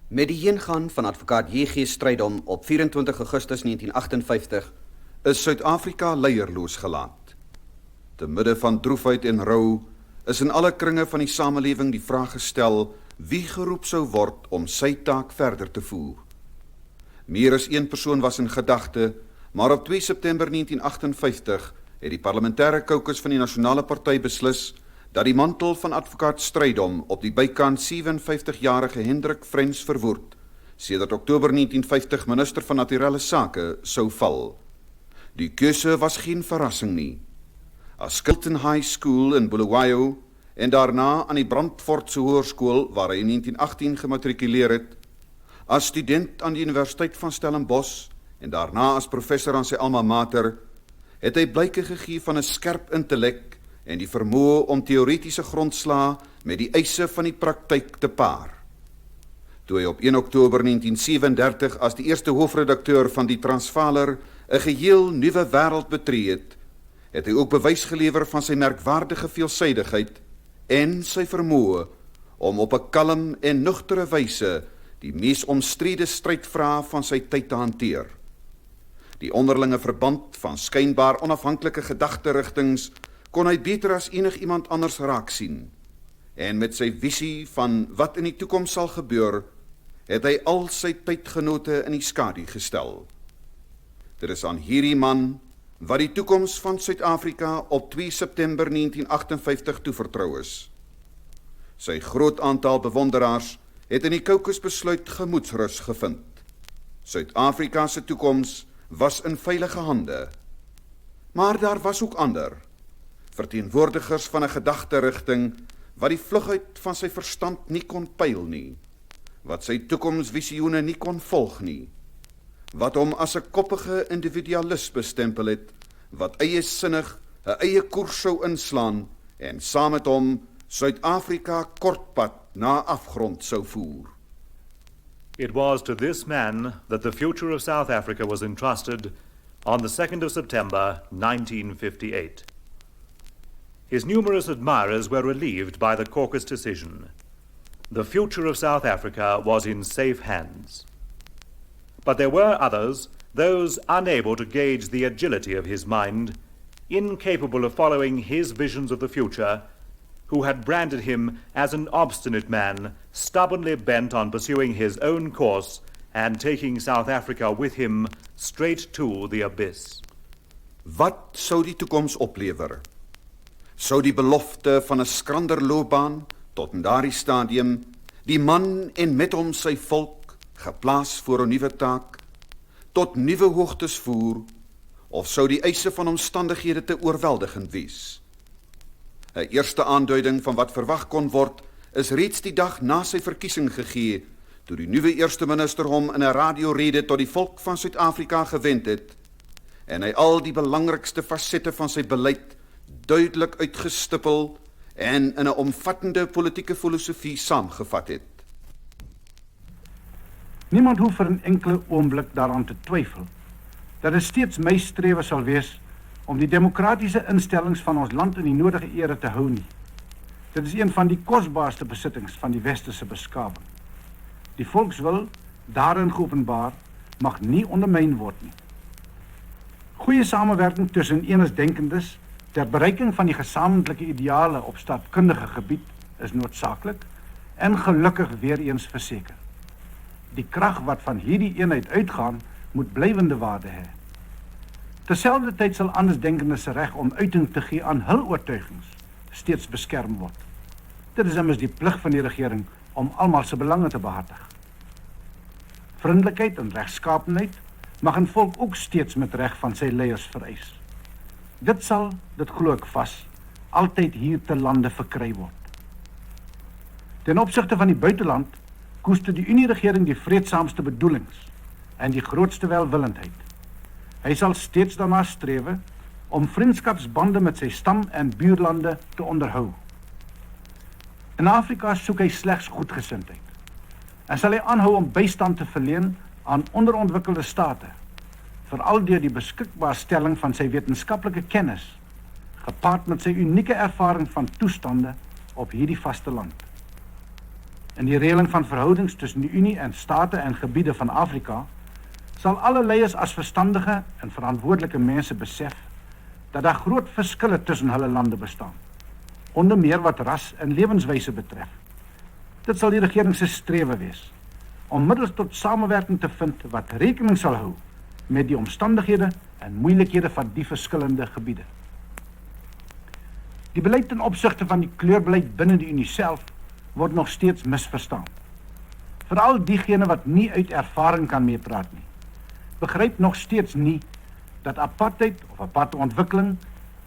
Met die heengaan van advokaat J.G. Strydom op 24 Augustus 1958 is Suid-Afrika leierloos gelaat. Te midde van droefheid en rou is in alle kringe van die samelewing die vraag gestel wie geroep sou word om sy taak verder te voer. Meer as een persoon was in gedagte, maar op 2 September 1958 het die parlementêre caucus van die Nasionale Party beslis dat die mantel van advokaat Strydom op die bykans 57-jarige H.F.Verwored, sedert Oktober 1950 minister van Naturele Sake, sou val. Die keuse was geen verrassing nie. As Skilton High School in Bulawayo en daarna aan die Brandfordse Hoërskool waar hy in 1918 gematrikuleer het, as student aan die Universiteit van Stellenbosch en daarna as professor aan sy alma mater, het hy blyke gegee van 'n skerp intellek en die vermoë om teoretiese grondslae met die eise van die praktyk te paar. Toe hy op 1 Oktober 1937 as die eerste hoofredakteur van die Transvaaler 'n geheel nuwe wêreld betree het hy ook bewys gelewer van sy merkwaardige veelsidigheid en sy vermoë om op 'n kalm en nugtere wyse die mees omstrede strydvrae van sy tyd te hanteer. Die onderlinge verband van skynbaar onafhanklike gedagterigtings kon hy beter as enig iemand anders raak sien. En met sy visie van wat in die toekoms sal gebeur, het hy al sy tydgenote in die skadu gestel. Dit is aan hierdie man wat die toekoms van Suid-Afrika op 2 September 1958 toevertrou is. Sy groot aantal bewonderaars het in die caucus besluit gemoedsrus gevind. Suid-Afrika se toekoms was in veilige hande. Maar daar was ook ander, verteenwoordigers van 'n gedagterigting wat die vlug uit van sy verstand nie kon pyl nie, wat sy toekomsvisioene nie kon volg nie, wat hom as 'n koppige individualis bestempel het, wat eiesinnig 'n eie koers sou inslaan en saam met hom Suid-Afrika kortpad na afgrond sou voer. It was to this man that the future of South Africa was entrusted on the 2nd of September 1958. His numerous admirers were relieved by the caucus decision. The future of South Africa was in safe hands. But there were others, those unable to gauge the agility of his mind, incapable of following his visions of the future, who had branded him as an obstinate man, stubbornly bent on pursuing his own course and taking South Africa with him straight to the abyss. Wat sou die toekoms oplewer? Sou die belofte van 'n skrander loopbaan tot in daardie stadium die man en met hom sy volk geplaas voor 'n nuwe taak, tot nuwe hoogtes voer, of sou die eise van omstandighede te oorweldigend wees? 'n Eerste aanduiding van wat verwag kon word, is reeds die dag na sy verkiesing gegee, toe die nuwe eerste minister hom in 'n radiorede tot die volk van Suid-Afrika gewend het, en hy al die belangrikste fasette van sy beleid duidelik uitgestippel en in 'n omvattende politieke filosofie saamgevat het. Niemand hoef vir 'n enkele oomblik daaraan te twyfel dat dit steeds my strewe sal wees om die demokratiese instellings van ons land in die nodige ere te hou nie. Dit is een van die kosbaarste besittings van die westerse beskawing. Die volkswil, daarin geopenbaar, mag nie ondermyn word nie. Goeie samewerking tussen eensdenkendes ter bereiking van die gesamentlike ideale op staatkundige gebied is noodsaaklik en gelukkig weer eens verseker. Die krag wat van hierdie eenheid uitgaan, moet blywende waarde hê. Terselfdertyd sal andersdenkendes se reg om uiting te gee aan hul oortuigings steeds beskerm word. Dit is immers die plig van die regering om almal se belange te behartig. Vriendelikheid en regskaapenheid mag 'n volk ook steeds met reg van sy leiers vereis. Dit sal, dit glo ek vas, altyd hier te lande verkry word. Ten opsigte van die buiteland koester die Unie-regering die vreedsaamste bedoelings en die grootste welwillendheid. Hy sal steeds daarna strewe om vriendskapsbande met sy stam en buurlande te onderhou. In Afrika soek hy slegs goedgesindheid en sal hy aanhou om bystand te verleen aan onderontwikkelde state, veral deur die beskikbaarstelling van sy wetenskaplike kennis, gepaard met sy unieke ervaring van toestande op hierdie vasteland. in die reëling van verhoudings tussen die Unie en state en gebiede van Afrika, sal alle leiers as verstandige en verantwoordelike mense besef dat daar groot verskille tussen hulle lande bestaan, onder meer wat ras en lewenswyse betref. Dit sal die regering se strewe wees, om middels tot samewerking te vind wat rekening sal hou met die omstandighede en moeilikhede van die verskillende gebiede. Die beleid ten opsigte van die kleurbeleid binne die Unie self word nog steeds misverstaan. Veral diegene wat nie uit ervaring kan meepraat nie, begryp nog steeds nie dat apartheid of aparte ontwikkeling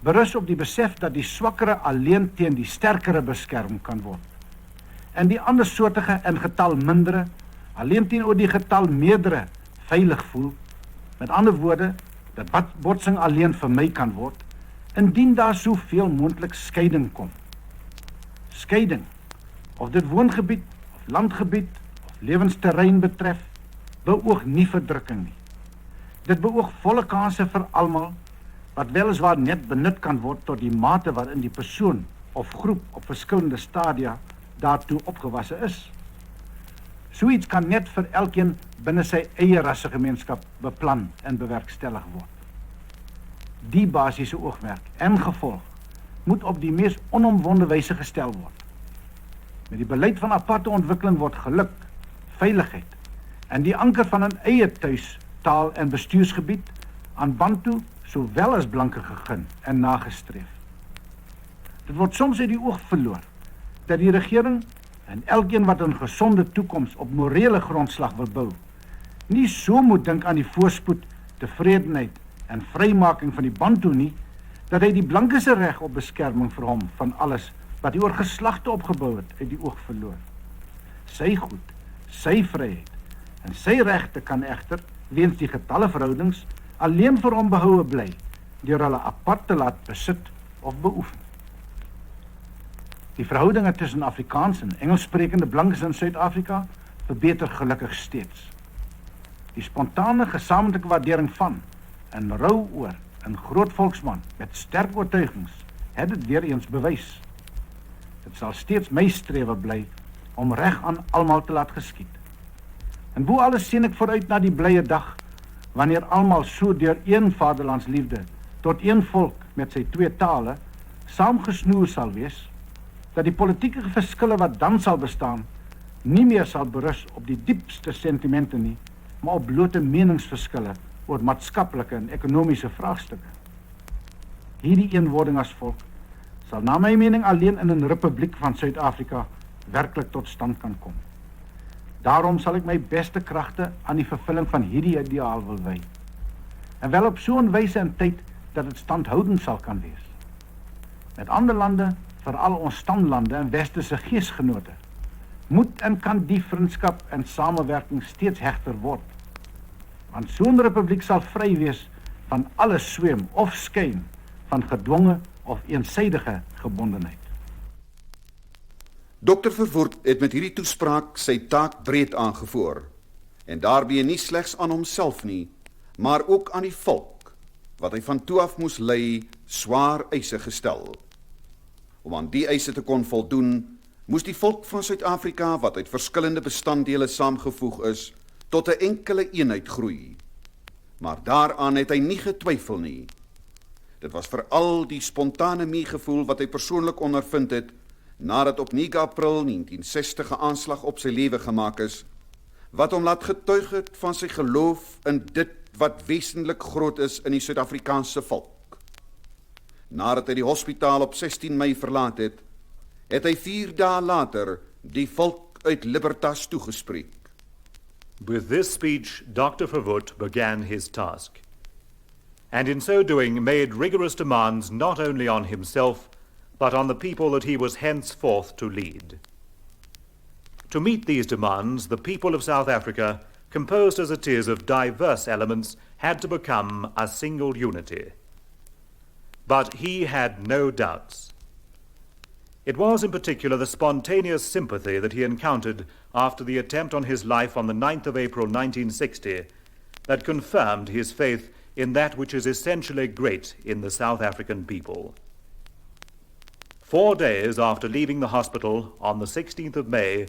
berus op die besef dat die swakkere alleen teen die sterkere beskerm kan word. En die andersoortige en getal mindere alleen teenoor die getal meerdere veilig voel, met ander woorde, dat botsing alleen vermy kan word, indien daar soveel moontlik skeiding kom. Skeiding, of dit woongebied, of landgebied, of lewensterrein betref, beoog nie verdrukking nie. Dit beoog volle kanse vir almal, wat weliswaar net benut kan word tot die mate waarin die persoon of groep op verskillende stadia daartoe opgewasse is. Soiets kan net vir elkeen binne sy eie rassegemeenskap beplan en bewerkstellig word. Die basiese oogmerk en gevolg moet op die mees onomwonde wyse gestel word. Met die beleid van aparte ontwikkeling word geluk, veiligheid en die anker van 'n eie tuis, taal en bestuursgebied aan Bantu sowel as blanke gegun en nagestreef. Dit word soms uit die oog verloor dat die regering en elkeen wat 'n gesonde toekoms op morele grondslag wil bou, nie so moet dink aan die voorspoed, tevredenheid en vrymaking van die Bantu nie, dat hy die blanke se reg op beskerming vir hom van alles wat hy oor geslagte opgebou het uit die oog verloor. Sy goed, sy vryheid en sy regte kan egter, weens die getalle verhoudings, alleen vir hom behoue bly, deur hulle apart te laat besit of beoefen. Die verhoudinge tussen Afrikaans en Engelssprekende blankes in Suid-Afrika verbeter gelukkig steeds. Die spontane gesamentlike waardering van en rou oor 'n groot volksman met sterk oortuigings het dit weer eens bewys. Dit sal steeds my strewe bly om reg aan almal te laat geskied. En bo alles sien ek vooruit na die blye dag, wanneer almal so deur een vaderlandsliefde tot een volk met sy twee tale saamgesnoer sal wees, dat die politieke verskille wat dan sal bestaan, nie meer sal berus op die diepste sentimente nie, maar op blote meningsverskille oor maatskaplike en ekonomiese vraagstukke. Hierdie eenwording as volk sal na my mening alleen in 'n republiek van Suid-Afrika werklik tot stand kan kom. Daarom sal ek my beste kragte aan die vervulling van hierdie ideaal wil wy. En wel op so 'n wyse en tyd dat dit standhoudend sal kan wees. Met ander lande, veral ons stamlande en westerse geesgenote, moet en kan die vriendskap en samewerking steeds hegter word. Want so 'n republiek sal vry wees van alle sweem of skyn van gedwonge of eensydige gebondenheid. Dr. Verwoerd het met hierdie toespraak sy taak breed aangevoer, en daarbij nie slegs aan homself nie, maar ook aan die volk, wat hy van toe af moes lei, swaar eise gestel. Om aan die eise te kon voldoen, moes die volk van Suid-Afrika, wat uit verskillende bestanddele saamgevoeg is, tot 'n enkele eenheid groei. Maar daaraan het hy nie getwyfel nie. Dit was veral die spontane meegevoel wat hy persoonlik ondervind het, nadat op 9 April 1960 'n aanslag op sy lewe gemaak is, wat hom laat getuig het van sy geloof in dit wat wesentlik groot is in die Suid-Afrikaanse volk. Nadat hy die hospitaal op 16 Mei verlaat het, het hy 4 dae later die volk uit Libertas toegespreek. With this speech, Dr. Verwoerd began his task, and in so doing made rigorous demands not only on himself, but on the people that he was henceforth to lead. To meet these demands, the people of South Africa, composed as it is of diverse elements, had to become a single unity. But he had no doubts. It was in particular the spontaneous sympathy that he encountered after the attempt on his life on the 9th of April 1960 that confirmed his faith in that which is essentially great in the South African people. 4 days after leaving the hospital on the 16th of May,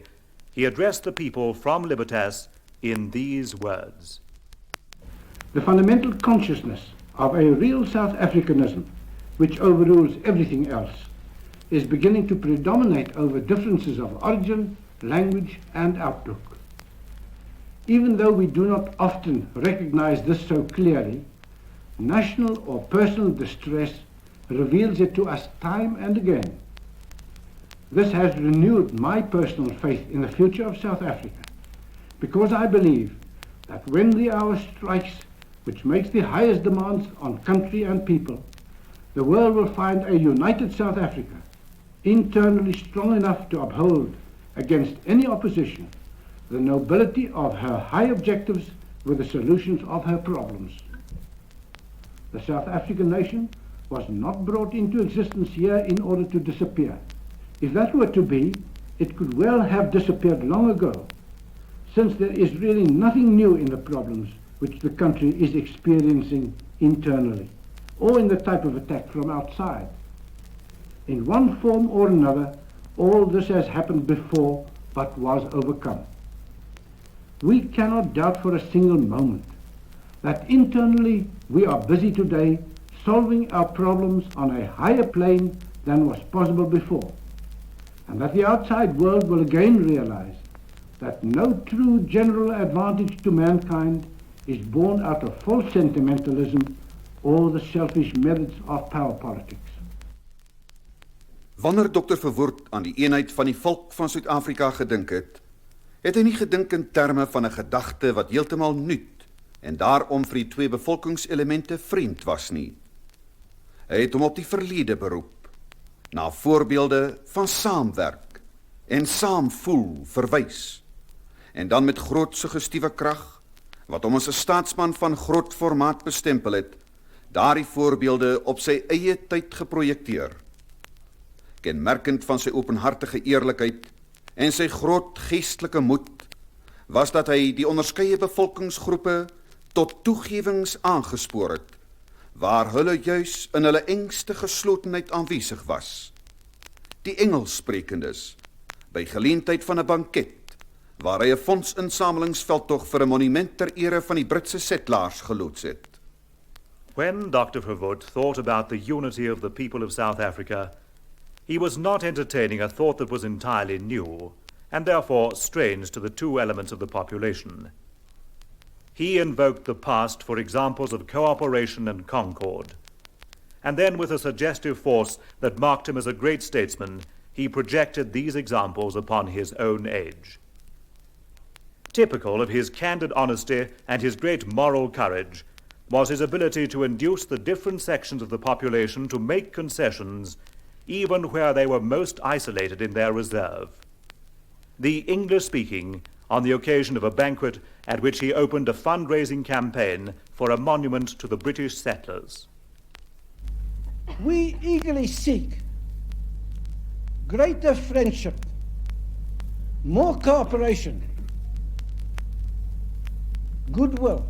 he addressed the people from Libertas in these words. The fundamental consciousness of a real South Africanism, which overrules everything else, is beginning to predominate over differences of origin, language, and outlook. Even though we do not often recognize this so clearly, national or personal distress reveals it to us time and again. This has renewed my personal faith in the future of South Africa, because I believe that when the hour strikes which makes the highest demands on country and people, the world will find a united South Africa, internally strong enough to uphold against any opposition the nobility of her high objectives with the solutions of her problems. The South African nation was not brought into existence here in order to disappear. If that were to be, it could well have disappeared long ago, since there is really nothing new in the problems which the country is experiencing internally, or in the type of attack from outside. In one form or another, all this has happened before, but was overcome. We cannot doubt for a single moment that internally we are busy today solving our problems on a higher plane than was possible before, and that the outside world will again realize that no true general advantage to mankind is born out of false sentimentalism or the selfish methods of power politics. Wanneer Dr. Verwoerd aan die eenheid van die volk van Suid-Afrika gedink het, het hy nie gedink in terme van 'n gedagte wat heeltemal nuut en daarom vir die twee bevolkingselemente vreemd was nie. Hy het hom op die verlede beroep, na voorbeelde van saamwerk en saamvoel verwys, en dan met groot suggestiewe krag, wat hom as 'n staatsman van groot formaat bestempel het, daardie voorbeelde op sy eie tyd geprojekteer. Kenmerkend van sy openhartige eerlikheid en sy groot geestelike moed, was dat hy die onderskeie bevolkingsgroepe tot toegewings aangespoor het, waar hulle juis in hulle engste geslotenheid aanwesig was. Die Engelssprekendes, by geleentheid van 'n banket, waar hy 'n fondsinsamelingsveldtog vir 'n monument ter ere van die Britse settlers geloods het. When Dr. Verwoerd thought about the unity of the people of South Africa, he was not entertaining a thought that was entirely new, and therefore strange to the two elements of the population. He invoked the past for examples of cooperation and concord, and then with a suggestive force that marked him as a great statesman, he projected these examples upon his own age. Typical of his candid honesty and his great moral courage was his ability to induce the different sections of the population to make concessions even where they were most isolated in their reserve. The English-speaking, on the occasion of a banquet at which he opened a fundraising campaign for a monument to the British settlers. We eagerly seek greater friendship, more cooperation, goodwill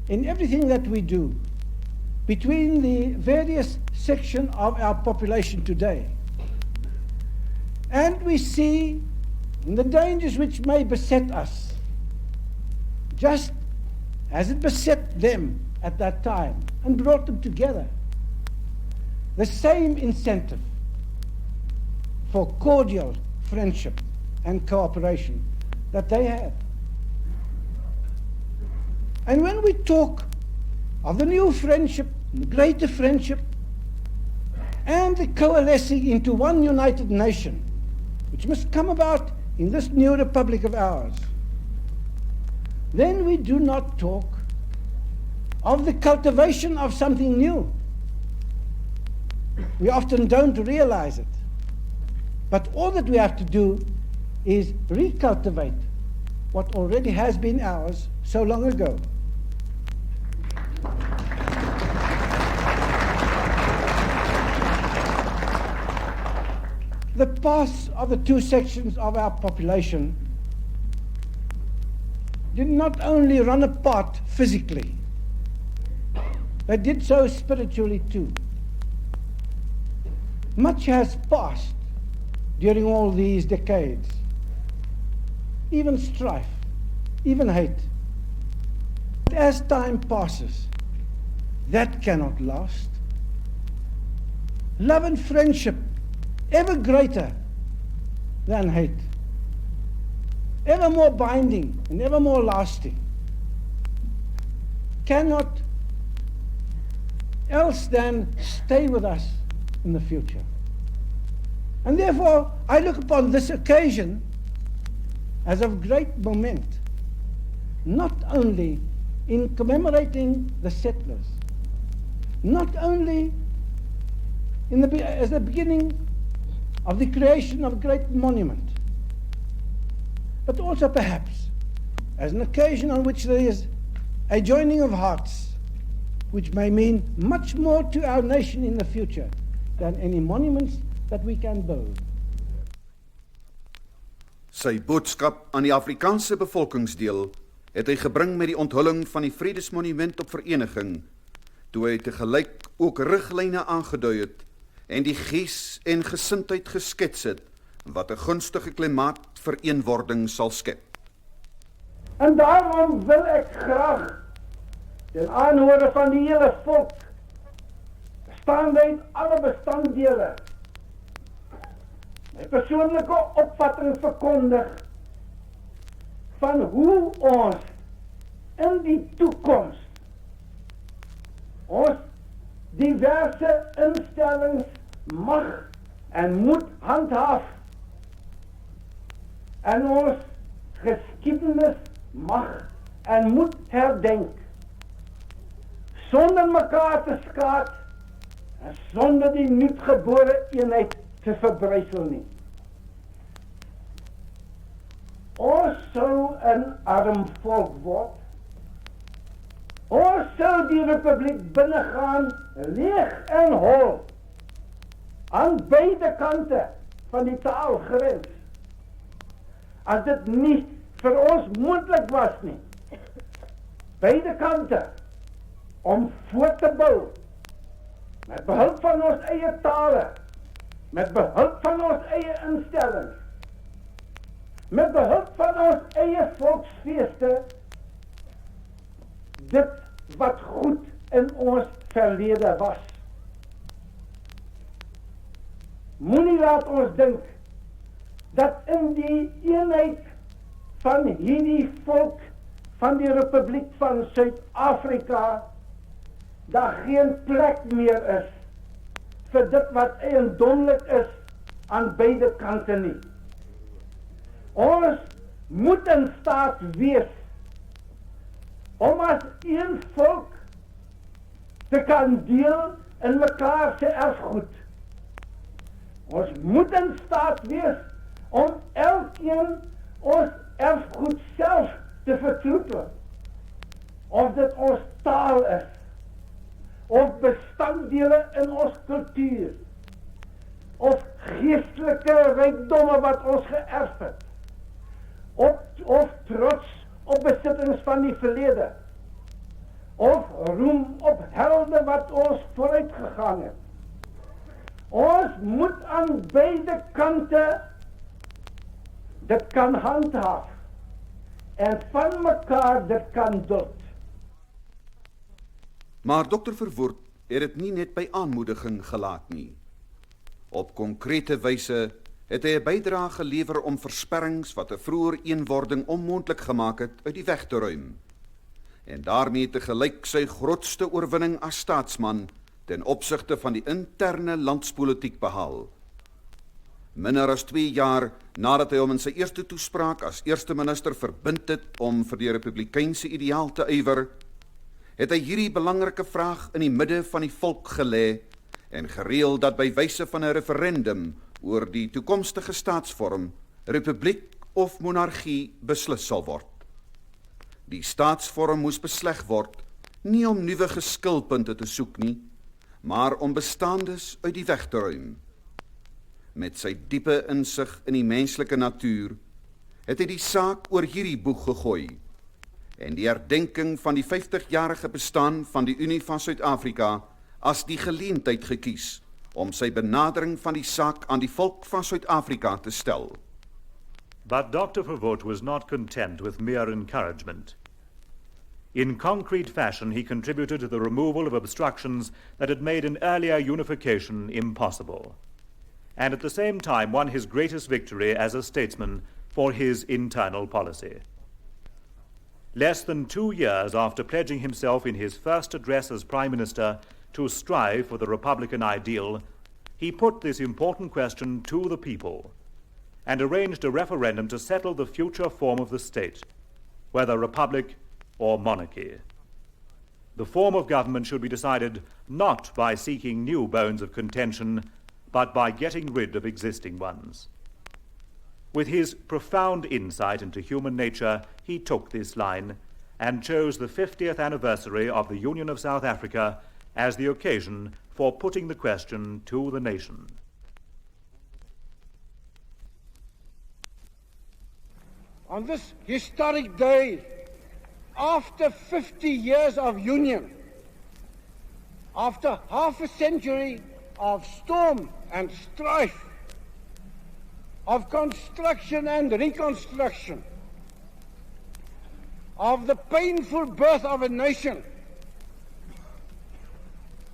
in everything that we do between the various sections of our population today. And we see the dangers which may beset us, just as it beset them at that time and brought them together. The same incentive for cordial friendship and cooperation that they had. And when we talk of the new friendship, the greater friendship, and the coalescing into one united nation, which must come about in this new republic of ours, then we do not talk of the cultivation of something new. We often don't realize it. But all that we have to do is recultivate what already has been ours so long ago. The paths of the two sections of our population did not only run apart physically, they did so spiritually too. Much has passed during all these decades, even strife, even hate. But as time passes, that cannot last. Love and friendship, ever greater than hate, ever more binding and ever more lasting, cannot else than stay with us in the future. And therefore, I look upon this occasion as of great moment, not only in commemorating the settlers, not only as the beginning of the creation of a great monument, but also perhaps as an occasion on which there is a joining of hearts, which may mean much more to our nation in the future than any monuments that we can build. Sy boodskap aan die Afrikaanse bevolkingsdeel het hy gebring met die onthulling van die Vredesmonument op Vereniging, toe hy tegelyk ook riglyne aangedui het en die gees en gesindheid geskets het, wat 'n gunstige klimaat vir eenwording sal skep. En daarom wil ek graag ten aanhore van die hele volk, bestaande uit alle bestanddele, my persoonlike opvatting verkondig van hoe ons in die toekoms ons diverse instellings mag en moet handhaaf en ons geskiedenis mag en moet herdenk, sonder mekaar te skaad en sonder die nuutgebore eenheid te verbrysel nie. Ons sou 'n arm volk word. Ons sou die republiek binnegaan, leeg en hol, aan beide kante van die taalgrens. As dit nie vir ons moontlik was nie, beide kante, om voort te bou, met behulp van ons eie tale, met behulp van ons eie instellings, met behulp van ons eie volksfeeste, dit wat goed in ons verlede was. Moenie laat ons dink dat in die eenheid van hierdie volk van die Republiek van Suid-Afrika daar geen plek meer is vir dit wat eiendomlik is aan beide kante nie. Ons moet in staat wees om as een volk te kan deel in mekaar se erfgoed. Ons moet in staat wees om elkeen ons erfgoed self te vertroetel. Of dit ons taal is, of bestanddele in ons kultuur, of geestelike rykdomme wat ons geërf het, of trots op besittings van die verlede, of roem op helde wat ons vooruit gegaan het. Ons moet aan beide kante dit kan handhaaf en van mekaar dit kan duld. Maar Dr. Verwoerd het dit nie net by aanmoediging gelaat nie. Op konkrete wyse het hy 'n bydrae gelewer om versperrings wat 'n vroeër eenwording onmoontlik gemaak het uit die weg te ruim. En daarmee tegelyk sy grootste oorwinning as staatsman ten opsigte van die interne landspolitiek behaal. Minder as 2 jaar nadat hy hom in sy eerste toespraak as eerste minister verbind het om vir die republikeinse ideaal te ywer, het hy hierdie belangrike vraag in die midde van die volk gelê en gereël dat by wyse van 'n referendum oor die toekomstige staatsvorm, republiek of monargie beslis sal word. Die staatsvorm moes besleg word, nie om nuwe geskilpunte te soek nie, maar om bestaandes uit die weg te ruim. Met sy diepe insig in die menslike natuur, het hy die saak oor hierdie boeg gegooi, en die herdenking van die 50-jarige bestaan van die Unie van Suid-Afrika as die geleentheid gekies om sy benadering van die saak aan die volk van Suid-Afrika te stel. But Dr. Verwoerd was not content with mere encouragement. In concrete fashion, he contributed to the removal of obstructions that had made an earlier unification impossible, and at the same time won his greatest victory as a statesman for his internal policy. Less than 2 years after pledging himself in his first address as Prime Minister to strive for the Republican ideal, he put this important question to the people and arranged a referendum to settle the future form of the state, whether republic or monarchy. The form of government should be decided not by seeking new bones of contention, but by getting rid of existing ones. With his profound insight into human nature, he took this line and chose the 50th anniversary of the Union of South Africa as the occasion for putting the question to the nation. On this historic day, after 50 years of union, after half a century of storm and strife, of construction and reconstruction, of the painful birth of a nation,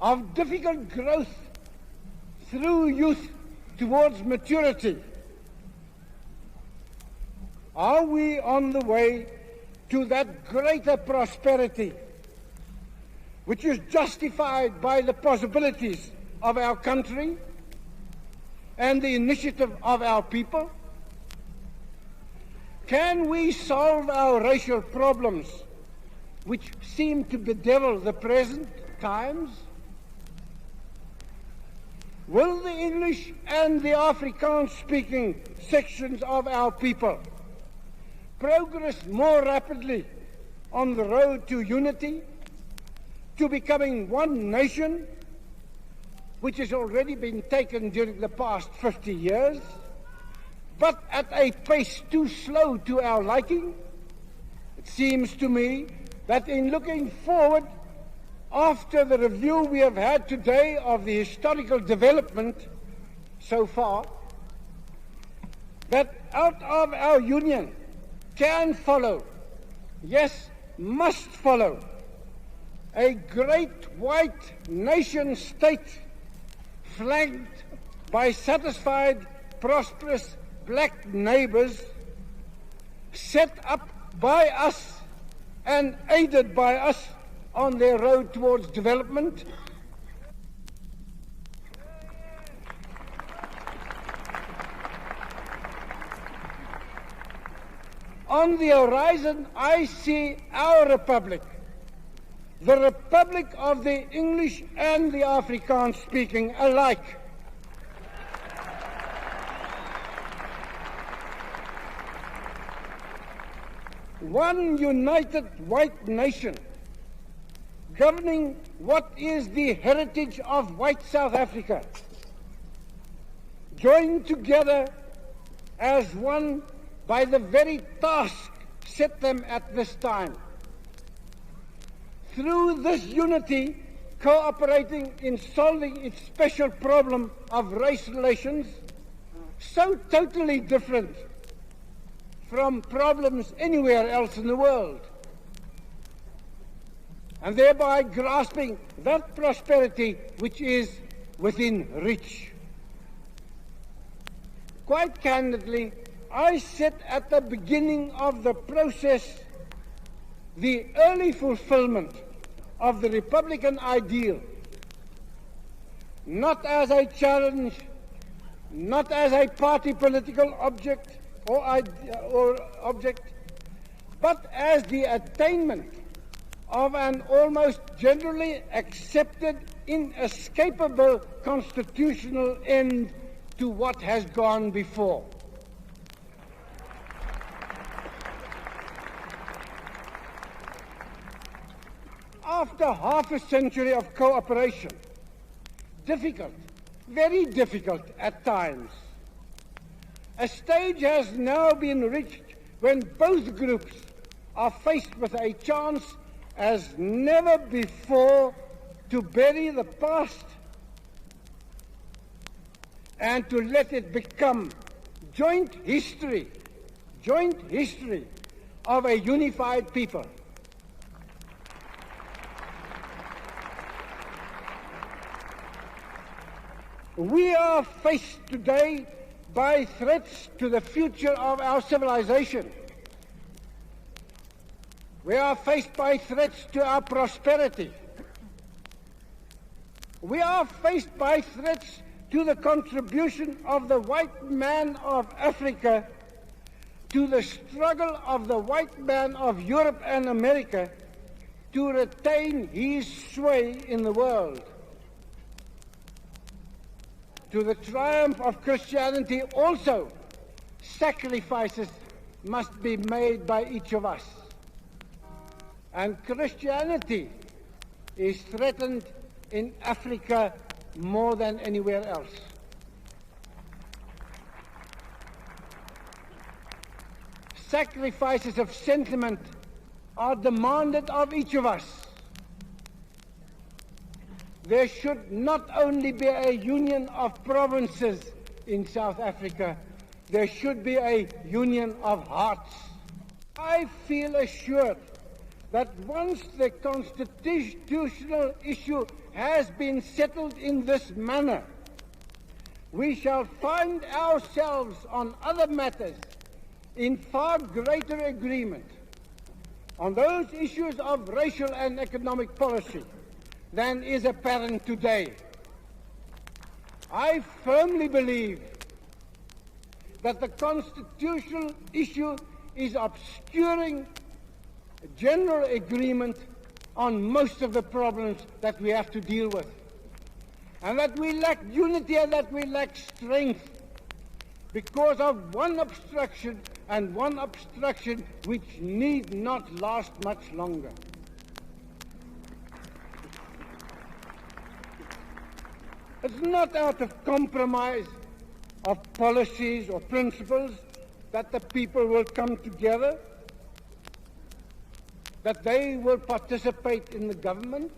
of difficult growth through youth towards maturity, are we on the way to that greater prosperity which is justified by the possibilities of our country and the initiative of our people? Can we solve our racial problems which seem to bedevil the present times? Will the English and the Afrikaans-speaking sections of our people progress more rapidly on the road to unity, to becoming one nation, which has already been taken during the past 50 years, but at a pace too slow to our liking? It seems to me that in looking forward, after the review we have had today of the historical development so far, that out of our union can follow, yes, must follow, a great white nation state flanked by satisfied, prosperous black neighbors, set up by us and aided by us on their road towards development. On the horizon, I see our republic, the republic of the English and the Afrikaans-speaking alike. One united white nation, governing what is the heritage of white South Africa, joined together as one by the very task set them at this time. Through this unity, cooperating in solving its special problem of race relations, so totally different from problems anywhere else in the world, and thereby grasping that prosperity which is within reach. Quite candidly, I sit at the beginning of the process, the early fulfillment of the Republican ideal, not as a challenge, not as a party political object or object, but as the attainment of an almost generally accepted, inescapable constitutional end to what has gone before. After half a century of cooperation, difficult, very difficult at times, a stage has now been reached when both groups are faced with a chance as never before to bury the past and to let it become joint history, joint history of a unified people. We are faced today by threats to the future of our civilization. We are faced by threats to our prosperity. We are faced by threats to the contribution of the white man of Africa to the struggle of the white man of Europe and America to retain his sway in the world. To the triumph of Christianity also, sacrifices must be made by each of us. And Christianity is threatened in Africa more than anywhere else. Sacrifices of sentiment are demanded of each of us. There should not only be a union of provinces in South Africa, there should be a union of hearts. I feel assured that once the constitutional issue has been settled in this manner, we shall find ourselves on other matters in far greater agreement on those issues of racial and economic policy than is apparent today. I firmly believe that the constitutional issue is obscuring general agreement on most of the problems that we have to deal with, and that we lack unity and that we lack strength because of one obstruction, and one obstruction which need not last much longer. It's not out of compromise of policies or principles that the people will come together, that they will participate in the government,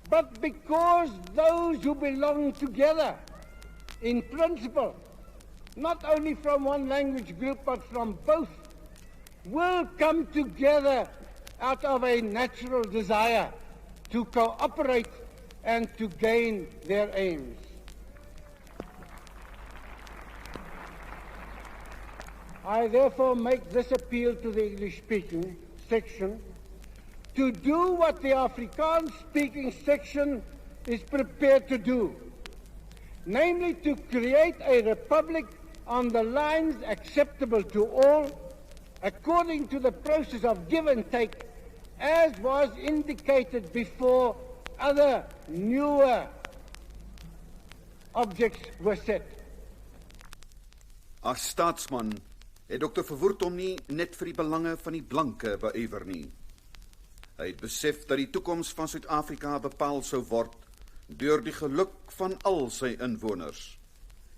but because those who belong together in principle, not only from one language group but from both, will come together out of a natural desire to cooperate and to gain their aims. I therefore make this appeal to the English-speaking section to do what the Afrikaans-speaking section is prepared to do, namely to create a republic on the lines acceptable to all, according to the process of give and take, as was indicated before other newer objects were set. As staatsman het Dr. Verwoerd hom nie net vir die belange van die blanke beywer nie. Hy het besef dat die toekoms van Suid-Afrika bepaal sou word deur die geluk van al sy inwoners,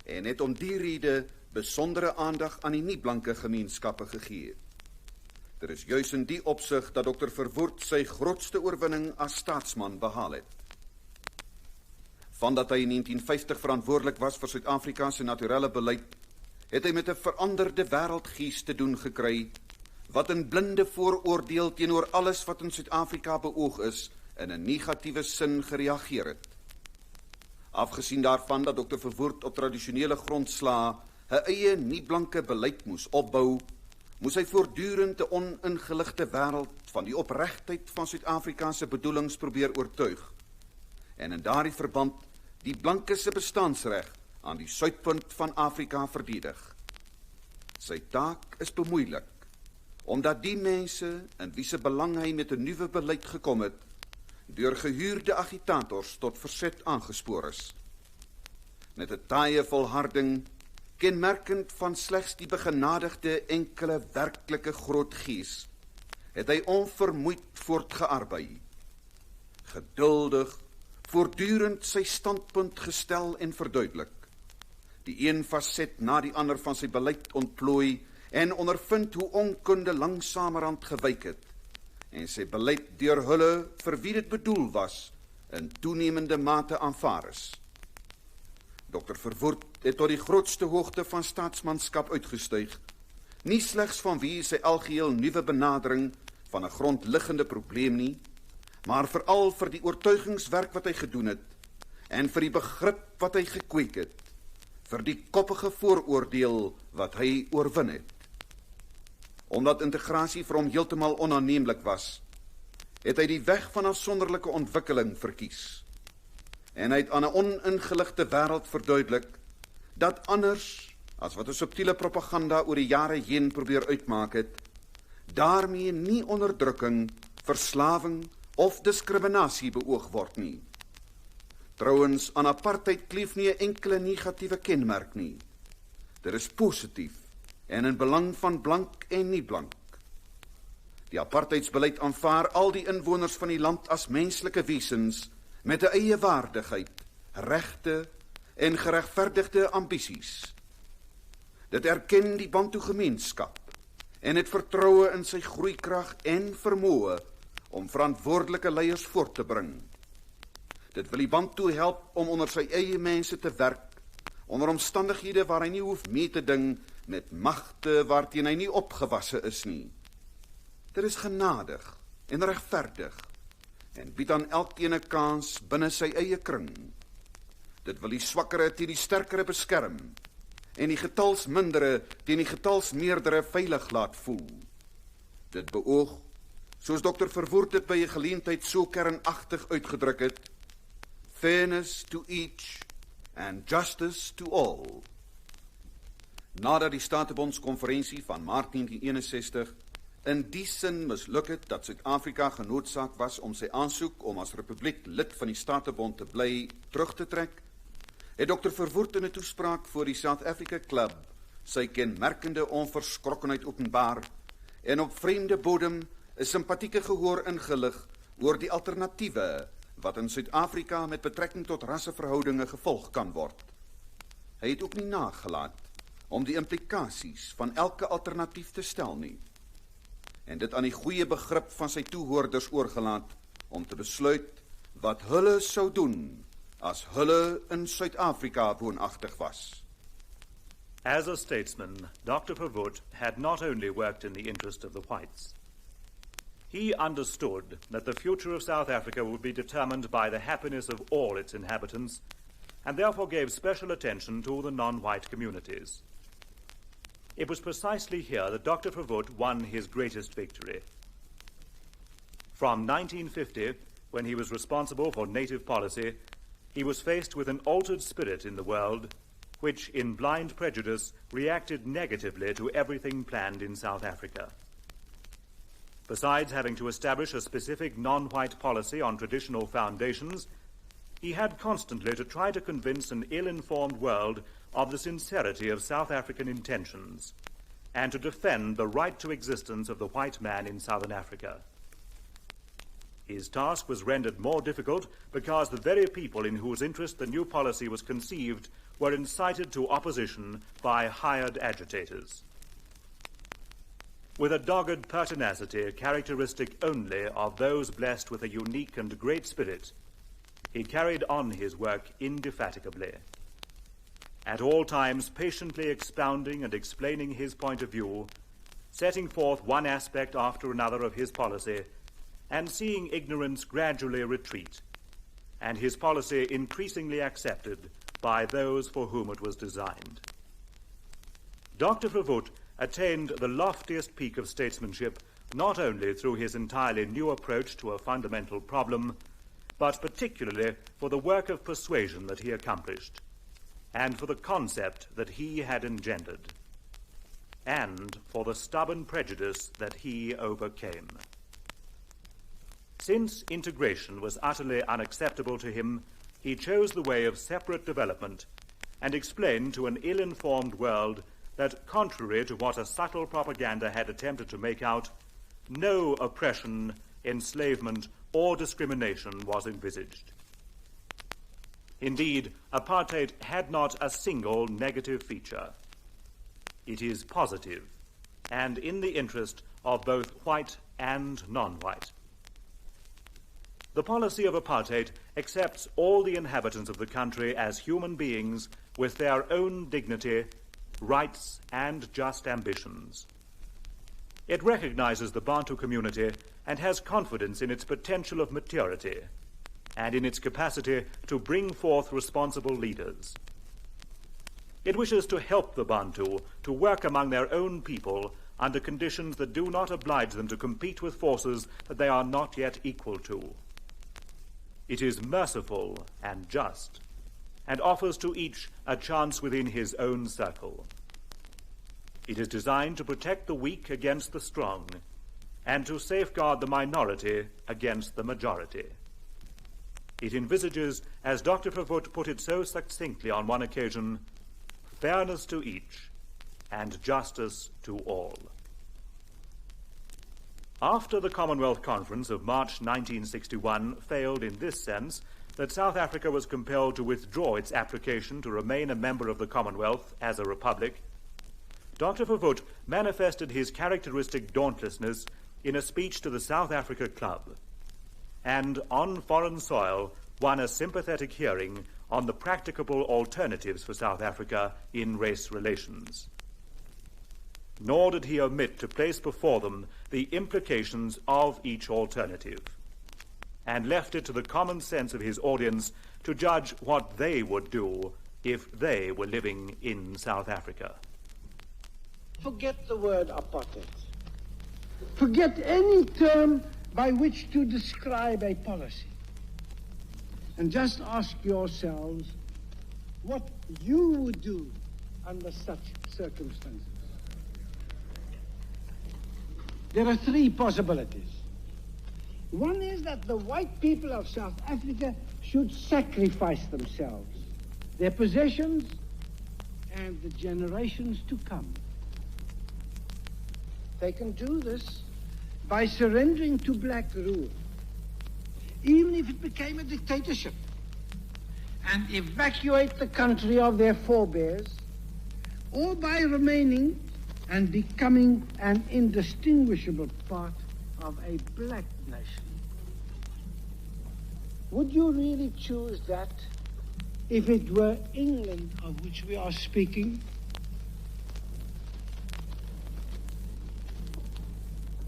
en het om die rede besondere aandag aan die nie-blanke gemeenskappe gegee. Dit is juis in die opsig dat Dr. Verwoerd sy grootste oorwinning as staatsman behaal het. Vandat hy in 1950 verantwoordelik was vir Suid-Afrika se naturele beleid, het hy met 'n veranderde wêreldgees te doen gekry, wat in blinde vooroordeel teenoor alles wat in Suid-Afrika beoog is, in 'n negatiewe sin gereageer het. Afgesien daarvan dat Dr. Verwoerd op tradisionele grondslae 'n eie nie-blanke beleid moes opbou, moes hy voortdurend 'n oningeligte wêreld van die opregtheid van Suid-Afrika se bedoelings probeer oortuig, en in daardie verband die blanke se bestaansreg aan die suidpunt van Afrika verdedig. Sy taak is bemoeilik, omdat die mense in wie se belang hy met 'n nuwe beleid gekom het, deur gehuurde agitators tot verzet aangespoor is. Met 'n taaie volharding, kenmerkend van slegs die begenadigde enkele werklike groot gees, het hy onvermoeid voortgearbei. Geduldig, voortdurend sy standpunt gestel en verduidelik. Die een faset na die ander van sy beleid ontplooi en ondervind hoe onkunde langsamerhand gewyk het, en sy beleid deur hulle vir wie dit bedoel was, in toenemende mate aanvaar is. Dr. Verwoerd het tot die grootste hoogte van staatsmanskap uitgestyg, Nie slegs vanweë sy algeheel nuwe benadering van 'n grondliggende probleem nie, maar veral vir die oortuigingswerk wat hy gedoen het en vir die begrip wat hy gekweek het, vir die koppige vooroordeel wat hy oorwin het. Omdat integrasie vir hom heeltemal onaanneemlik was, het hy die weg van afsonderlike ontwikkeling verkies. En hy het aan 'n oningeligte wêreld verduidelik dat anders as wat 'n subtiele propaganda oor die jare heen probeer uitmaak het, daarmee nie onderdrukking, verslawing of diskriminasie beoog word nie. Trouwens, aan apartheid kleef nie 'n enkele negatiewe kenmerk nie. Dit is positief en in belang van blank en nie blank. Die apartheidsbeleid aanvaar al die inwoners van die land as menslike wesens met 'n eie waardigheid, regte en geregverdigde ambisies. Dit erken die Bantu gemeenskap en het vertroue in sy groeikrag en vermoë om verantwoordelike leiers voort te bring. Dit wil die Bantu help om onder sy eie mense te werk, onder omstandighede waar hy nie hoef mee te ding met magte waarteen hy nie opgewasse is nie. Dit is genadig en regverdig en bied aan elkeen 'n kans binne sy eie kring. Dit wil die swakkere teen die sterkere beskerm en die getalsmindere teen die getalsmeerdere veilig laat voel. Dit beoog, soos Dr. Verwoerd dit by 'n geleentheid so kernagtig uitgedruk het, fairness to each and justice to all. Nadat die Statebondskonferensie van Maart 1961 in die sin misluk het dat Suid-Afrika genoodsaak was om sy aansoek om as republiek lid van die Statebond te bly terug te trek, het Dr. Verwoerd in 'n toespraak voor die South Africa Club sy kenmerkende onverskrokkenheid openbaar en op vreemde bodem 'n simpatieke gehoor ingelig oor die alternatiewe wat in Suid-Afrika met betrekking tot rasseverhoudinge gevolg kan word. Hy het ook nie nagelaat om die implikasies van elke alternatief te stel nie, en dit aan die goeie begrip van sy toehoorders oorgelaat om te besluit wat hulle sou doen as hulle in Suid-Afrika woonagtig was. As a statesman, Dr. Verwoerd had not only worked in the interest of the whites. He understood that the future of South Africa would be determined by the happiness of all its inhabitants, and therefore gave special attention to the non-white communities. It was precisely here that Dr. Verwoerd won his greatest victory. From 1950, when he was responsible for native policy, he was faced with an altered spirit in the world, which, in blind prejudice, reacted negatively to everything planned in South Africa. Besides having to establish a specific non-white policy on traditional foundations, he had constantly to try to convince an ill-informed world of the sincerity of South African intentions, and to defend the right to existence of the white man in Southern Africa. His task was rendered more difficult because the very people in whose interest the new policy was conceived were incited to opposition by hired agitators. With a dogged pertinacity characteristic only of those blessed with a unique and great spirit, he carried on his work indefatigably, at all times patiently expounding and explaining his point of view, setting forth one aspect after another of his policy, and seeing ignorance gradually retreat, and his policy increasingly accepted by those for whom it was designed. Dr. Verwoerd attained the loftiest peak of statesmanship not only through his entirely new approach to a fundamental problem, but particularly for the work of persuasion that he accomplished, and for the concept that he had engendered, and for the stubborn prejudice that he overcame. Since integration was utterly unacceptable to him, he chose the way of separate development and explained to an ill-informed world that, contrary to what a subtle propaganda had attempted to make out, no oppression, enslavement, or discrimination was envisaged. Indeed, apartheid had not a single negative feature. It is positive, and in the interest of both white and non-white. The policy of apartheid accepts all the inhabitants of the country as human beings with their own dignity, rights, and just ambitions. It recognizes the Bantu community and has confidence in its potential of maturity and in its capacity to bring forth responsible leaders. It wishes to help the Bantu to work among their own people under conditions that do not oblige them to compete with forces that they are not yet equal to. It is merciful and just, and offers to each a chance within his own circle. It is designed to protect the weak against the strong, and to safeguard the minority against the majority. It envisages, as Dr. Verwoerd put it so succinctly on one occasion, fairness to each and justice to all. After the Commonwealth Conference of March 1961 failed in this sense, that South Africa was compelled to withdraw its application to remain a member of the Commonwealth as a republic, Dr. Verwoerd manifested his characteristic dauntlessness in a speech to the South Africa Club, and on foreign soil won a sympathetic hearing on the practicable alternatives for South Africa in race relations. Nor did he omit to place before them the implications of each alternative, and left it to the common sense of his audience to judge what they would do if they were living in South Africa. Forget the word apartheid. Forget any term by which to describe a policy. And just ask yourselves what you would do under such circumstances. There are three possibilities. One is that the white people of South Africa should sacrifice themselves, their possessions, and the generations to come. They can do this by surrendering to black rule, even if it became a dictatorship, and evacuate the country of their forebears, or by remaining and becoming an indistinguishable part of a black nation. Would you really choose that if it were England of which we are speaking?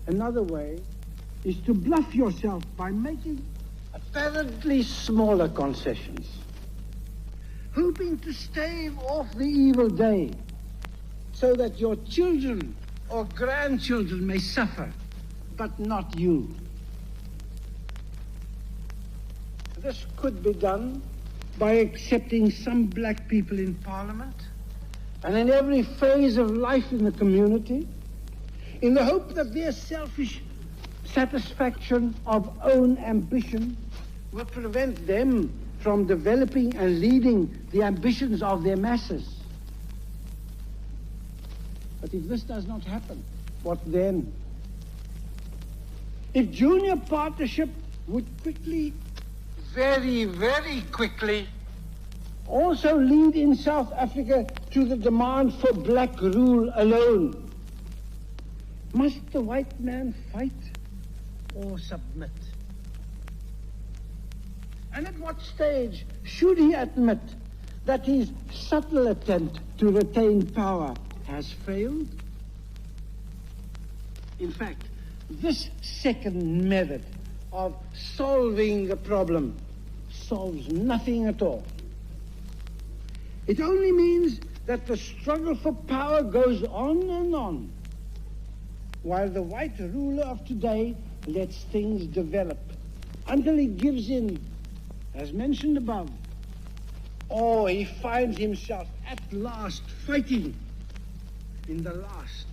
Another way is to bluff yourself by making apparently smaller concessions, hoping to stave off the evil day so that your children or grandchildren may suffer, but not you. This could be done by accepting some black people in Parliament and in every phase of life in the community, in the hope that their selfish satisfaction of own ambition will prevent them from developing and leading the ambitions of their masses. But if this does not happen, what then? If junior partnership would quickly, very, very quickly, also lead in South Africa to the demand for black rule alone, must the white man fight or submit? And at what stage should he admit that his subtle attempt to retain power has failed? In fact, this second method of solving the problem solves nothing at all. It only means that the struggle for power goes on and on, while the white ruler of today lets things develop until he gives in, as mentioned above, or he finds himself at last fighting in the last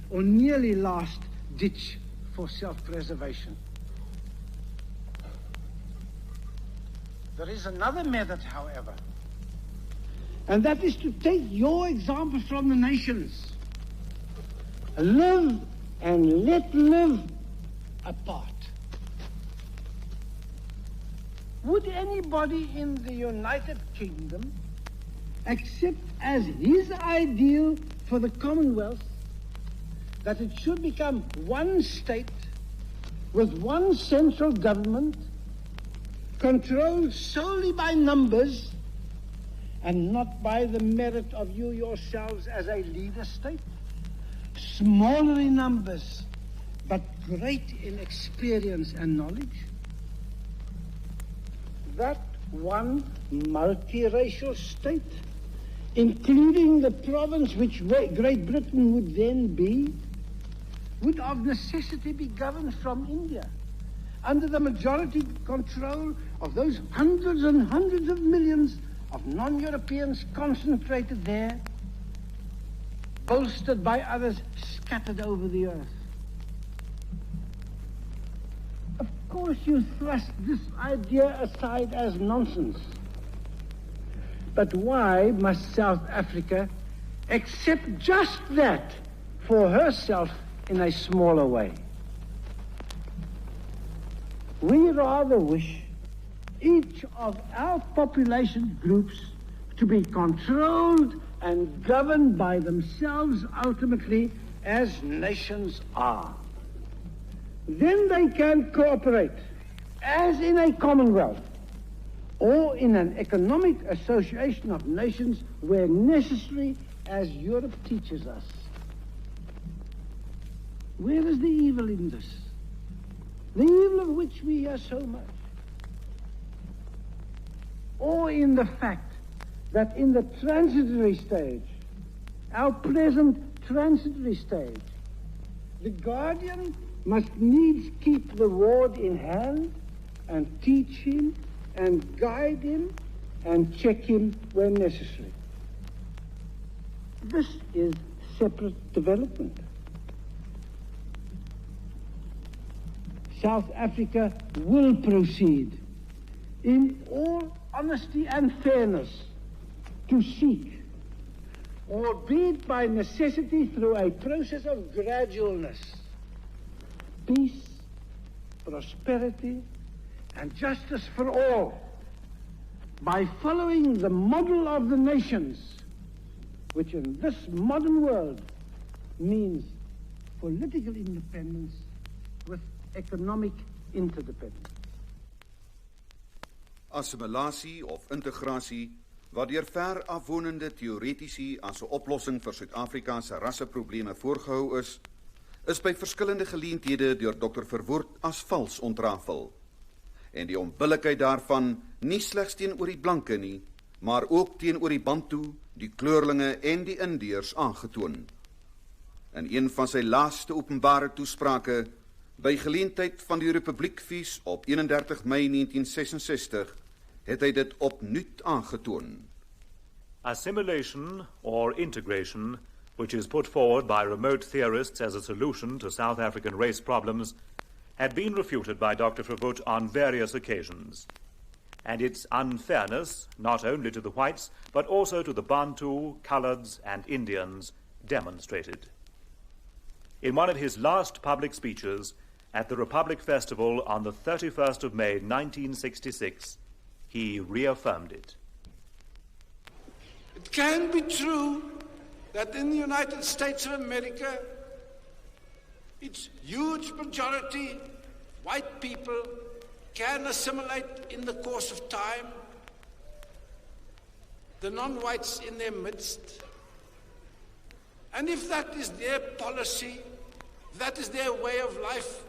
or nearly last ditch for self-preservation. There is another method, however, and that is to take your example from the nations. Live and let live apart. Would anybody in the United Kingdom accept as his ideal for the Commonwealth that it should become one state with one central government controlled solely by numbers and not by the merit of you yourselves as a leader state? Smaller in numbers great in experience and knowledge, that one multiracial state, including the province which Great Britain would then be, would of necessity be governed from India, under the majority control of those hundreds and hundreds of millions of non-Europeans concentrated there, bolstered by others scattered over the earth. Of course, you thrust this idea aside as nonsense. But why must South Africa accept just that for herself in a smaller way? We rather wish each of our population groups to be controlled and governed by themselves ultimately as nations are. Then they can cooperate as in a commonwealth or in an economic association of nations where necessary, as Europe teaches us. Where is the evil in this? The evil of which we hear so much. Or in the fact that in the transitory stage, our present transitory stage, the guardian must needs keep the ward in hand and teach him and guide him and check him when necessary. This is separate development. South Africa will proceed in all honesty and fairness to seek, albeit by necessity through a process of gradualness, peace, prosperity, and justice for all, by following the model of the nations, which in this modern world means political independence with economic interdependence. Assimilasie of integrasie, wat deur ver afwonende teoretici as 'n oplossing vir Suid-Afrika se rasseprobleme voorgehou is by verskillende geleenthede deur Dr. Verwoerd as vals ontrafel. En die onbillikheid daarvan nie slegs teenoor die blanke nie, maar ook teenoor die Bantu, die kleurlinge en die Indiërs aangetoon. In een van sy laaste openbare toesprake, by geleentheid van die Republiekfees op 31 Mei 1966, het hy dit opnuut aangetoon. Assimilation or integration, which is put forward by remote theorists as a solution to South African race problems, had been refuted by Dr. Verwoerd on various occasions, and its unfairness, not only to the whites, but also to the Bantu, Coloureds, and Indians, demonstrated. In one of his last public speeches at the Republic Festival on the 31st of May 1966, he reaffirmed it. It can be true that in the United States of America, its huge majority, white people, can assimilate in the course of time, the non-whites in their midst. And if that is their policy, that is their way of life,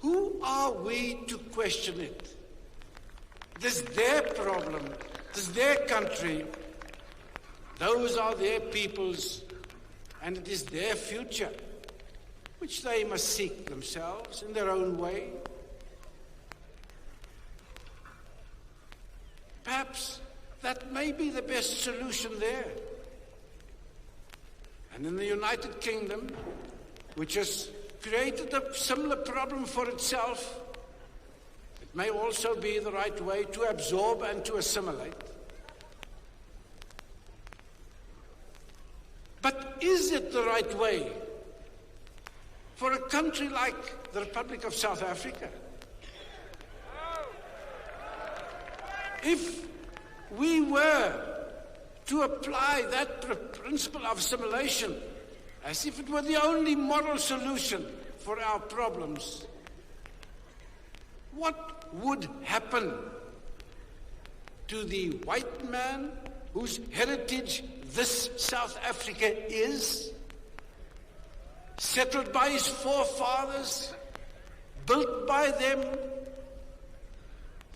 who are we to question it? It is their problem, it is their country, those are their peoples, and it is their future, which they must seek themselves in their own way. Perhaps that may be the best solution there. And in the United Kingdom, which has created a similar problem for itself, it may also be the right way to absorb and to assimilate. But is it the right way for a country like the Republic of South Africa? If we were to apply that principle of assimilation as if it were the only moral solution for our problems, what would happen to the white man whose heritage this South Africa is, settled by his forefathers built by them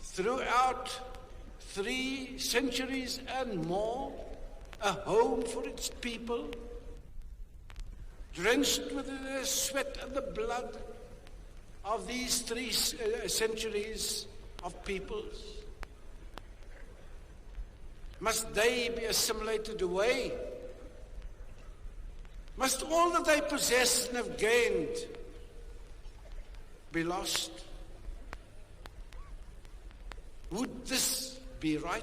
throughout 3 centuries and more, a home for its people, drenched with the sweat and the blood of these 3 centuries of peoples? Must they be assimilated away? Must all that they possess and have gained be lost? Would this be right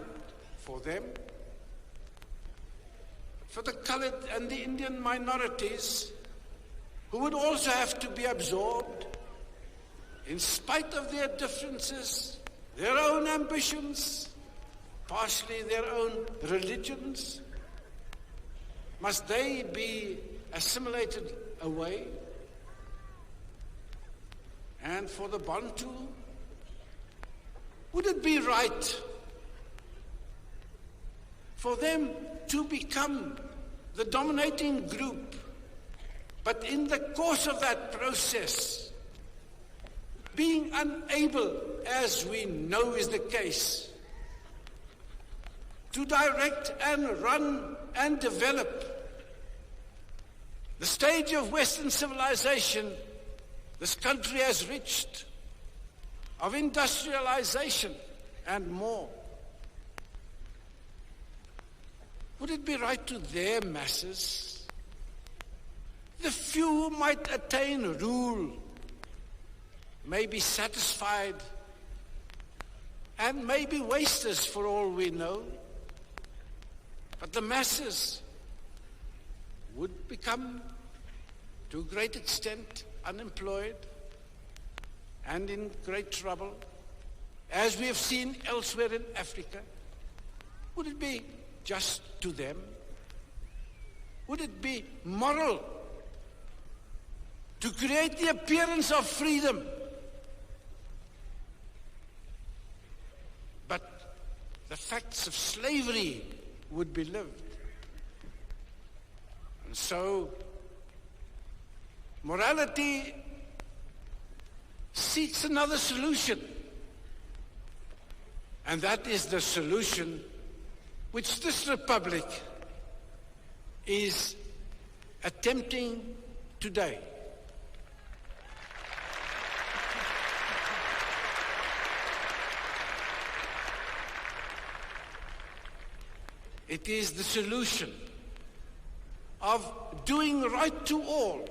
for them? For the colored and the Indian minorities, who would also have to be absorbed, in spite of their differences, their own ambitions, partially their own religions, must they be assimilated away? And for the Bantu, would it be right for them to become the dominating group, but in the course of that process, being unable, as we know is the case, to direct and run and develop the stage of Western civilization this country has reached, of industrialization and more? Would it be right to their masses, the few who might attain rule, may be satisfied and may be wasters for all we know, but the masses would become, to a great extent, unemployed and in great trouble, as we have seen elsewhere in Africa? Would it be just to them? Would it be moral to create the appearance of freedom, but the facts of slavery would be lived? And so, morality seeks another solution, and that is the solution which this republic is attempting today. It is the solution of doing right to all,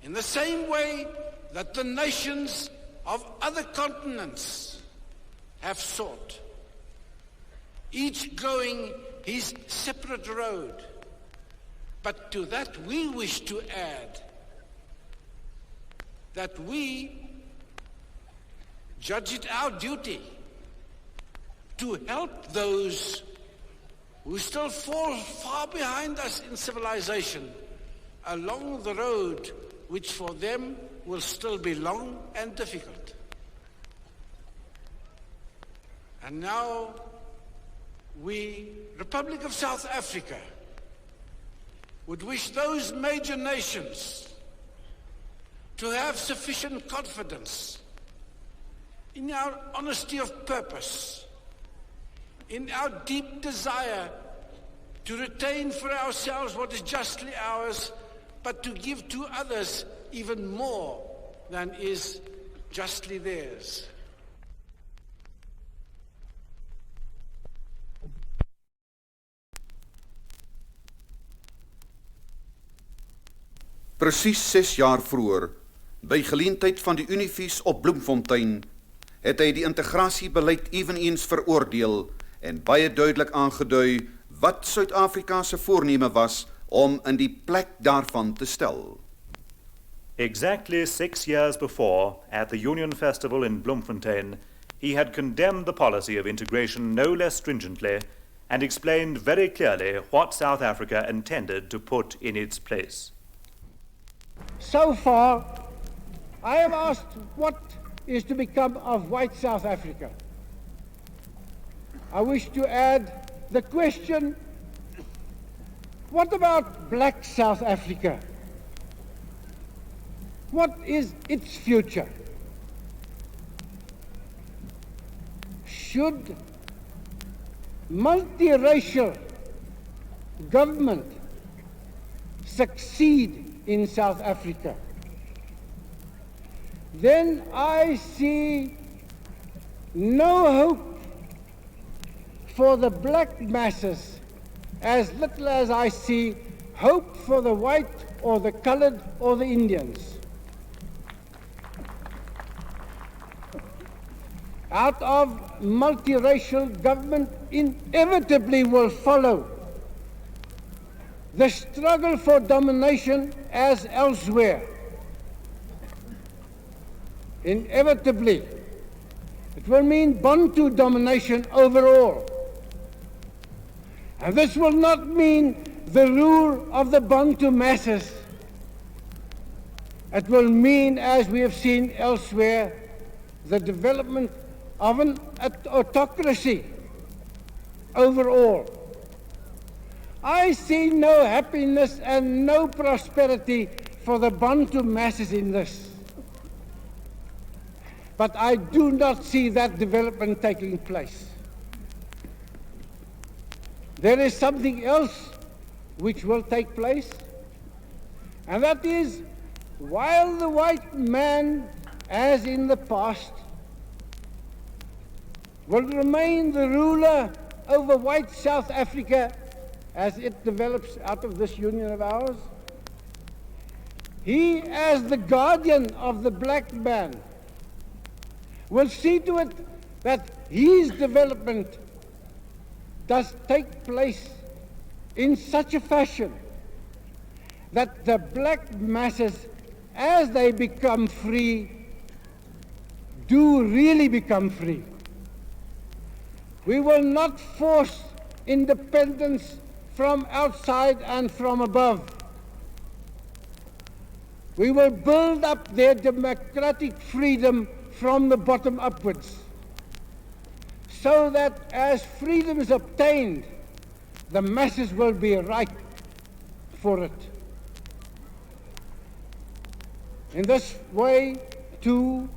in the same way that the nations of other continents have sought, each going his separate road. But to that we wish to add that we judge it our duty to help those who still fall far behind us in civilization along the road which for them will still be long and difficult. And now we, Republic of South Africa, would wish those major nations to have sufficient confidence in our honesty of purpose, in our deep desire to retain for ourselves what is justly ours, but to give to others even more than is justly theirs. Presies 6 jaar vroeër, by geleentheid van die Unifies op Bloemfontein, het hy die integrasiebeleid eweneens veroordeel en baie duidelik aangedui wat Suid-Afrika se voorneme was om in die plek daarvan te stel. Exactly 6 years before, at the Union Festival in Bloemfontein, he had condemned the policy of integration no less stringently and explained very clearly what South Africa intended to put in its place. So far, I have asked what is to become of white South Africa. I wish to add the question, what about black South Africa? What is its future? Should multiracial government succeed in South Africa, then I see no hope for the black masses as little as I see hope for the white or the colored or the Indians. Out of multiracial government inevitably will follow the struggle for domination as elsewhere. Inevitably, it will mean Bantu domination overall. And this will not mean the rule of the Bantu masses. It will mean, as we have seen elsewhere, the development of an autocracy overall. I see no happiness and no prosperity for the Bantu masses in this. But I do not see that development taking place. There is something else which will take place, and that is, while the white man, as in the past, will remain the ruler over white South Africa as it develops out of this union of ours, he, as the guardian of the black man, will see to it that his development does take place in such a fashion that the black masses, as they become free, do really become free. We will not force independence from outside and from above. We will build up their democratic freedom from the bottom upwards, so that as freedom is obtained, the masses will be ripe for it. In this way, too,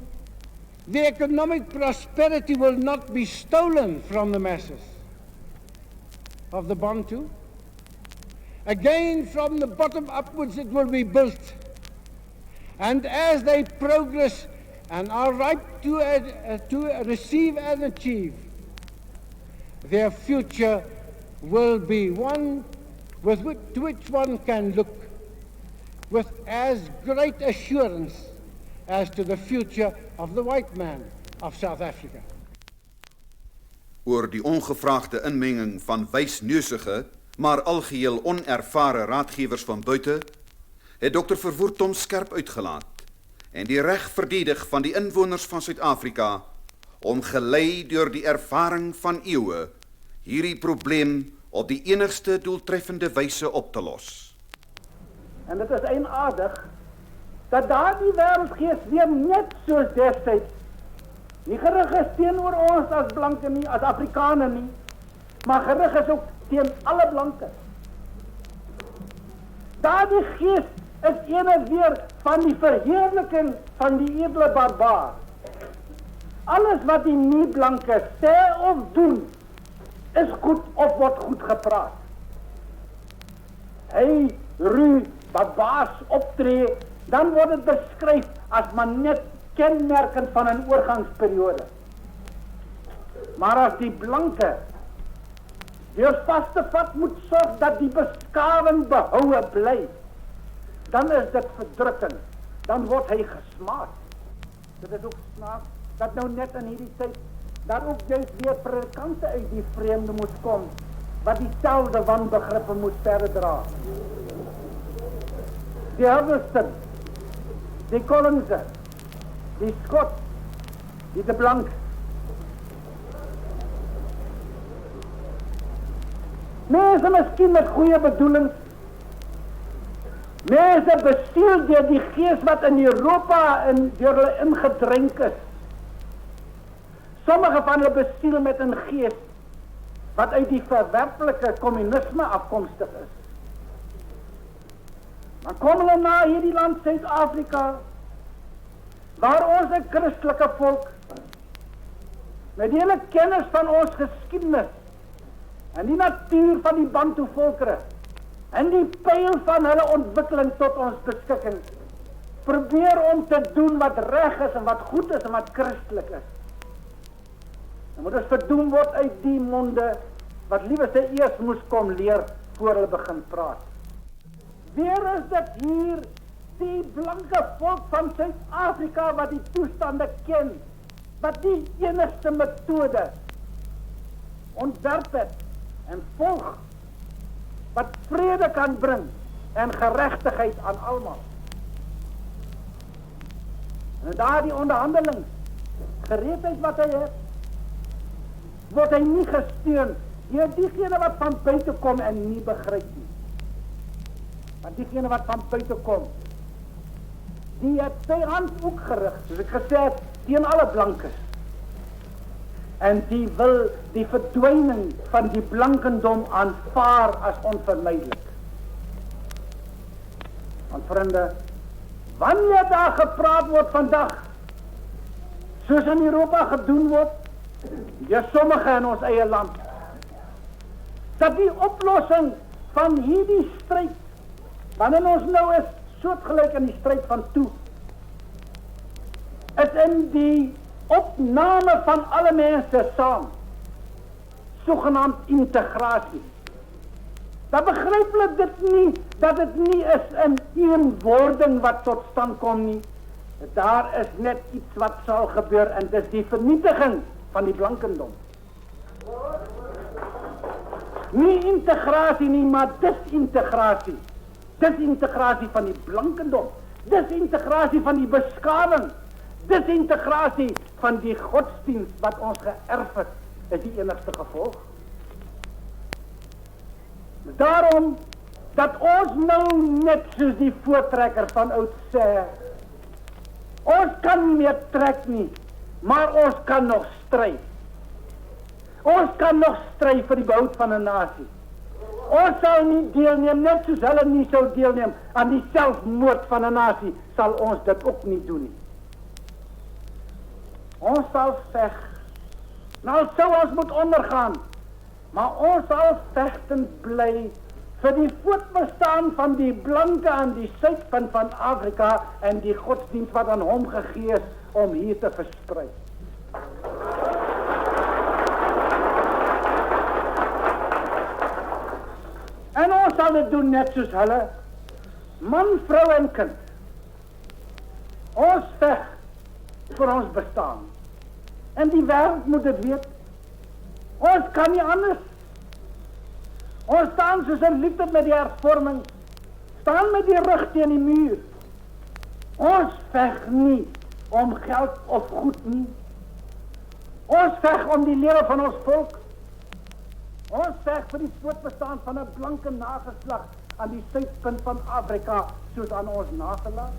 the economic prosperity will not be stolen from the masses of the Bantu. Again, from the bottom upwards, it will be built. And as they progress and are ripe to receive and achieve, their future will be one to which one can look with as great assurance as to the future of the white man of South Africa. Oor die ongevraagde inmenging van wysneusige, maar algeheel onervare raadgewers van buite, het Dr. Verwoerd hom skerp uitgelaat en die reg verdedig van die inwoners van Suid-Afrika om gelei deur die ervaring van eeue hierdie probleem op die enigste doeltreffende wyse op te los. En dit is eienaardig dat daardie wêreldgees weer net soos destyds nie gerig is teenoor ons as blanke nie, as Afrikaner nie, maar gerig is ook teen alle blanke. Daardie gees is ene weer van die verheerliking van die edele barbaar. Alles wat die nie-blanke sê of doen, is goed of word goed gepraat. Hy ruw barbaars optree, dan word het beskryf as maar net kenmerkend van 'n oorgangsperiode. Maar as die blanke deur vas te vat moet sorg dat die beskawing behoue bly, dan is dit verdrukkend, dan word hy gesmaak. Dit is ook snaaks dat nou net in hierdie tyd daar ook juist weer predikante uit die vreemde moet kom, wat dieselfde wanbegrippe moet verder dra. Die Herdenkingsalbum, die Collinse, die Scott, die de Blank. Mense miskien met goeie bedoelings, mense besiel deur die gees wat in Europa deur hulle ingedrink is. Sommige van hulle besiel met 'n gees wat uit die verwerplike kommunisme afkomstig is. Dan kom hulle na hierdie land Suid-Afrika waar ons 'n Christelike volk met die hele kennis van ons geskiedenis en die natuur van die Bantu volkere en die pyl van hulle ontwikkeling tot ons beskikking probeer om te doen wat reg is en wat goed is en wat Christelik is. Dan moet ons verdoem word uit die monde wat liewer sy eers moes kom leer voor hulle begin praat. Weer is dit hier die blanke volk van Suid-Afrika wat die toestande ken, wat die enigste metode ontwerp het en volg, wat vrede kan bring en geregtigheid aan almal. En daar die onderhandeling, gereedheid wat hy het, word hy nie gesteun deur diegene wat van buite kom en nie begryp nie. Want diegene wat van buite kom, die het sy hand ook gerig, soos ek gesê het, teen alle blankes. En die wil die verdwyning van die blankendom aanvaar as onvermydelik. Want vriende, wanneer daar gepraat word vandag, soos in Europa gedoen word, deur sommige in ons eie land, dat die oplossing van hierdie stryd, wanneer ons nou is soortgelyk in die stryd van toe, is in die opname van alle mense saam, sogenaamd integrasie. Dan begryp hulle dit nie, dat dit nie is in eenwording wat tot stand kom nie. Daar is net iets wat sal gebeur en dis die vernietiging van die blankendom. Nie integrasie nie, maar disintegrasie. Disintegrasie van die blankendom, disintegrasie van die beskawing, disintegrasie van die godsdienst wat ons geërf het, is die enigste gevolg. Daarom dat ons nou net soos die voortrekker van oud sê, ons kan nie meer trek nie, maar ons kan nog stry. Ons kan nog stry vir die behoud van 'n nasie. Ons sal nie deelneem, net soos hulle nie sou deelneem aan die selfmoord van 'n nasie, sal ons dit ook nie doen nie. Ons sal veg. Nou sou ons moet ondergaan, maar ons sal vegtend bly vir die voortbestaan van die blanke aan die suidpunt van Afrika en die godsdienst wat aan hom gegee is om hier te versprei. En ons sal dit doen net soos hulle, man, vrou en kind. Ons veg vir ons bestaan. En die wêreld moet dit weet. Ons kan nie anders. Ons staan soos 'n liefde met die hervorming, staan met die rug teen die muur. Ons veg nie om geld of goed nie. Ons veg om die lewe van ons volk. Ons veg vir die voortbestaan van 'n blanke nageslag aan die suidpunt van Afrika, soos aan ons nagelaat.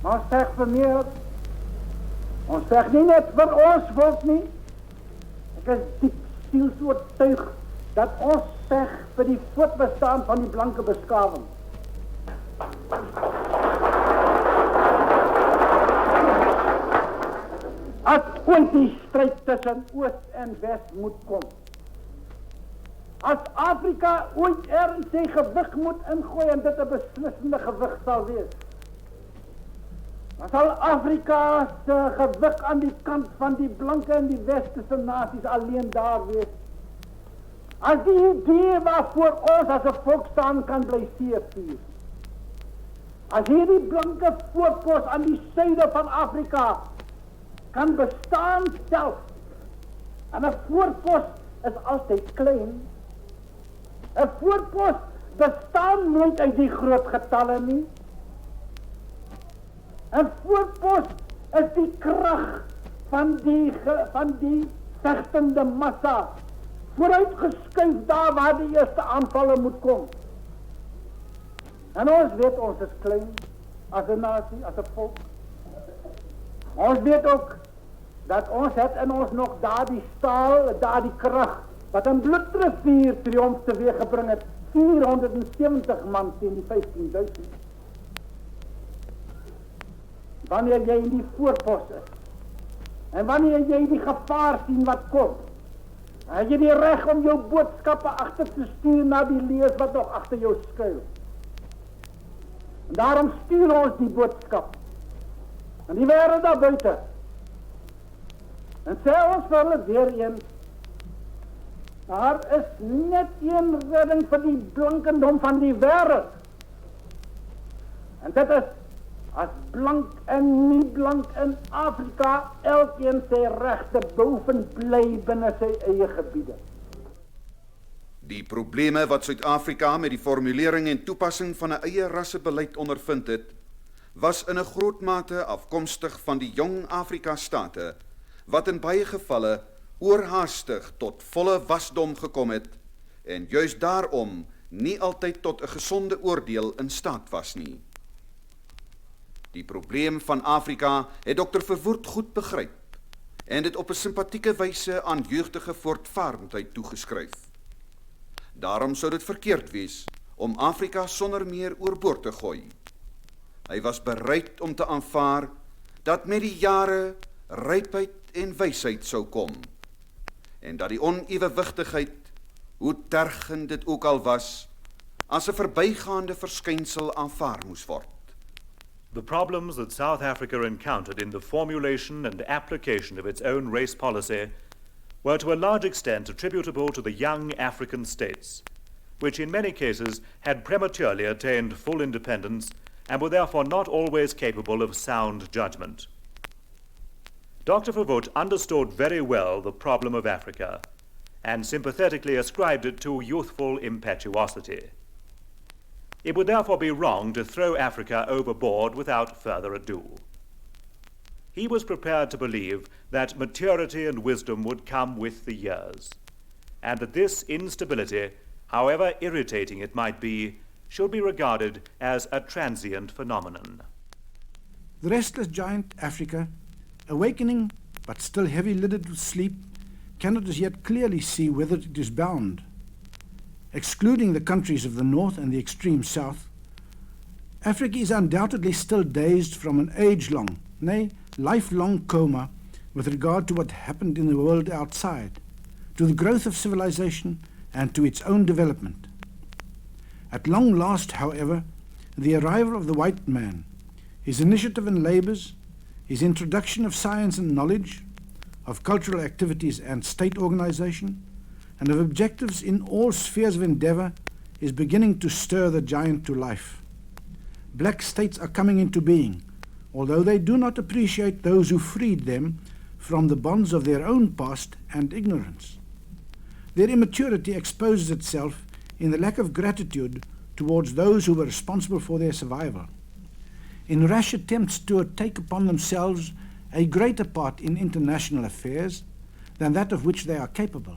Maar ons veg vir meer. Ons veg nie net vir ons volk nie. Ek is diep siels oortuig dat ons veg vir die voortbestaan van die blanke beskawing. As ooit die stryd tussen Oos en Wes moet kom, as Afrika ooit ergens sy gewig moet ingooi en dit 'n beslissende gewig sal wees, dan sal Afrika se gewig aan die kant van die blanke en die westerse nasies alleen daar wees. As die idee waarvoor ons as 'n volk staan kan bly seëvier. As hierdie blanke voorpos aan die suide van Afrika kan bestaan self. En 'n voorpos is altyd klein. 'n Voorpos bestaan nooit uit die groot getalle nie. 'n Voorpos is die krag van die vegtende massa, vooruitgeskuif daar waar die eerste aanvalle moet kom. En ons weet ons is klein, as 'n nasie, as 'n volk. Ons weet ook dat ons het in ons nog daardie staal, daardie krag, wat 'n bloedrivier triomf teweeg gebring het, 470 man teen die 15.000. wanneer jy in die voorpos is, en wanneer jy die gevaar sien wat kom, het jy die reg om jou boodskappe agter te stuur na die lees wat nog agter jou skuil. En daarom stuur ons die boodskap aan die wêreld daar buite. En sê ons vir hulle weer eens, daar is net een redding vir die blankendom van die wêreld. En dit is as blank en nie blank in Afrika elkeen sy regte boven bly binne sy eie gebiede. Die probleme wat Suid-Afrika met die formulering en toepassing van 'n eie rassebeleid ondervind het, was in 'n groot mate afkomstig van die jong Afrika-state, wat in baie gevalle oorhaastig tot volle wasdom gekom het, en juis daarom nie altyd tot 'n gesonde oordeel in staat was nie. Die probleem van Afrika het Dr.Verwoerd goed begryp, en dit op 'n simpatieke wyse aan jeugdige voortvarendheid toegeskryf. Daarom sou dit verkeerd wees om Afrika sonder meer oorboord te gooi. Hy was bereid om te aanvaar dat met die jare rypheid en wysheid sou kom, en dat die onewewigtigheid, hoe tergend dit ook al was, as 'n verbygaande verskynsel aanvaar moes word. The problems that South Africa encountered in the formulation and application of its own race policy were to a large extent attributable to the young African states, which in many cases had prematurely attained full independence and were therefore not always capable of sound judgment. Dr. Verwoerd understood very well the problem of Africa and sympathetically ascribed it to youthful impetuosity. It would therefore be wrong to throw Africa overboard without further ado. He was prepared to believe that maturity and wisdom would come with the years, and that this instability, however irritating it might be, should be regarded as a transient phenomenon. The restless giant Africa, awakening but still heavy-lidded with sleep, cannot as yet clearly see whither it is bound. Excluding the countries of the north and the extreme south, Africa is undoubtedly still dazed from an age-long, nay, lifelong coma with regard to what happened in the world outside, to the growth of civilization and to its own development. At long last, however, the arrival of the white man, his initiative and labours, his introduction of science and knowledge, of cultural activities and state organization, and of objectives in all spheres of endeavour, is beginning to stir the giant to life. Black states are coming into being, although they do not appreciate those who freed them from the bonds of their own past and ignorance. Their immaturity exposes itself in the lack of gratitude towards those who were responsible for their survival, in rash attempts to take upon themselves a greater part in international affairs than that of which they are capable,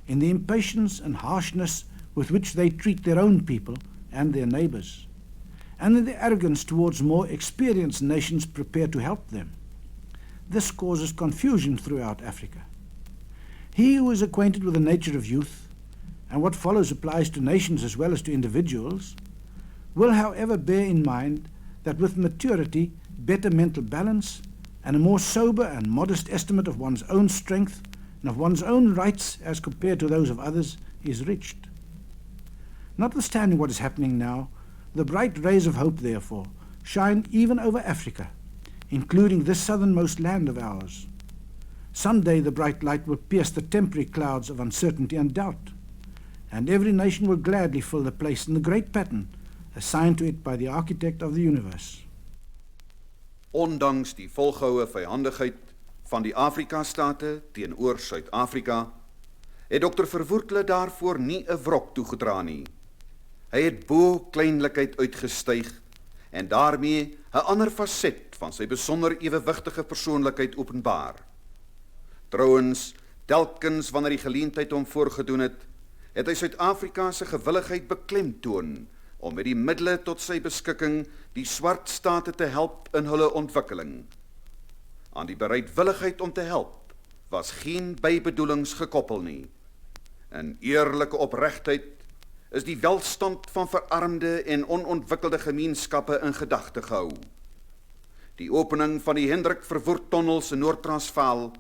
in the impatience and harshness with which they treat their own people and their neighbours, and in the arrogance towards more experienced nations prepared to help them. This causes confusion throughout Africa. He who is acquainted with the nature of youth, and what follows applies to nations as well as to individuals, will however bear in mind that with maturity, better mental balance, and a more sober and modest estimate of one's own strength and of one's own rights as compared to those of others is reached. Notwithstanding what is happening now, the bright rays of hope, therefore, shine even over Africa, including this southernmost land of ours. Some day the bright light will pierce the temporary clouds of uncertainty and doubt, and every nation will gladly fill the place in the great pattern assigned to it by the architect of the universe. Ondanks die volgehoue vyandigheid van die Afrika-state teenoor Suid-Afrika, het Dr. Verwoerd daarvoor nie 'n wrok toegedra nie. Hy het bo kleinlikheid uitgestyg en daarmee 'n ander faset van sy besonder ewewigtige persoonlikheid openbaar. Trouwens, telkens wanneer die geleentheid hom voorgedoen het, het hy Suid-Afrika se gewilligheid beklemtoon om met die middele tot sy beskikking die swart state te help in hulle ontwikkeling. Aan die bereidwilligheid om te help was geen bybedoelings gekoppel nie. In eerlike opregtheid is die welstand van verarmde en onontwikkelde gemeenskappe in gedagte gehou. Die opening van die H.F.Verwoerd tonnels in Noord-Transvaal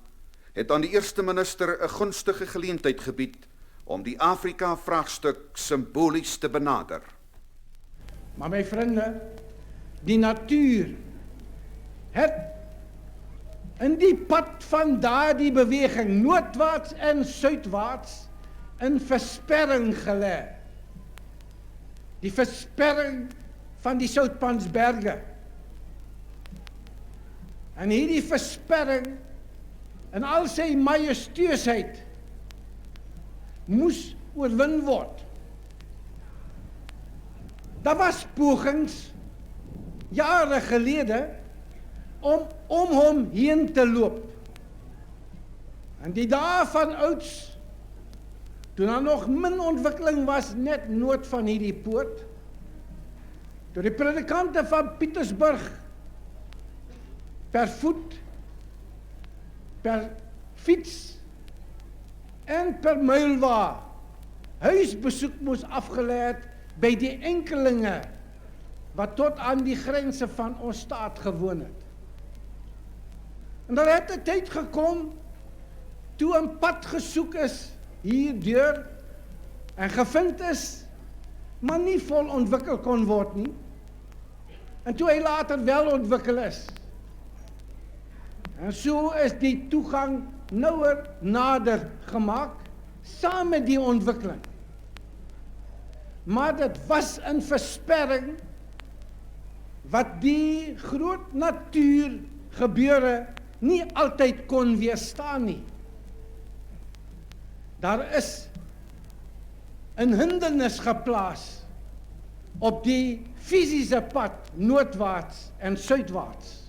het aan die eerste minister 'n gunstige geleentheid gebied om die Afrika-vraagstuk simbolies te benader. Maar my vriende, die natuur het in die pad van daardie beweging, noordwaarts en suidwaarts, in versperring gelê. Die versperring van die Soutpansberge. En hierdie versperring in al sy majesteusheid moes oorwin word. Daar was pogings jare gelede om hom heen te loop. En die dae van ouds, toe daar nog min ontwikkeling was net noord van hierdie poort, toe die predikante van Pietersburg per voet, per fiets en per muilwa huisbesoek moes afgelê het by die enkelinge wat tot aan die grense van ons staat gewoon het. En daar het 'n tyd gekom toe 'n pad gesoek is hierdeur en gevind is, maar nie vol ontwikkel kon word nie. En toe hy later wel ontwikkel is. En so is die toegang nouer nader gemaak saam met die ontwikkeling. Maar dit was 'n versperring wat die groot natuurgebeure nie altyd kon weerstaan nie. Daar is 'n hindernis geplaas op die fisiese pad noordwaarts en suidwaarts.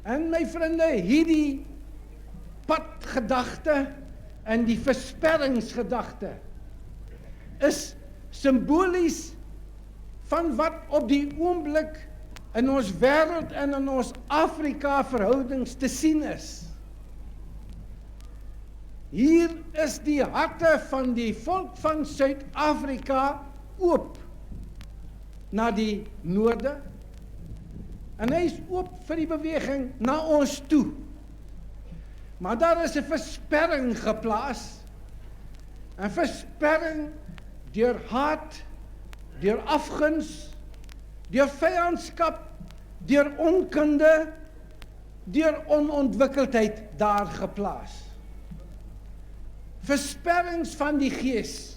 En my vriende, hierdie padgedagte en die versperringsgedagte is simbolies van wat op die oomblik in ons wêreld en in ons Afrika verhoudings te sien is. Hier is die harte van die volk van Suid-Afrika oop na die noorde, en hy is oop vir die beweging na ons toe. Maar daar is 'n versperring geplaas, 'n versperring deur haat, deur afguns, deur vyandskap, deur onkunde, deur onontwikkeldheid daar geplaas. Versperrings van die gees.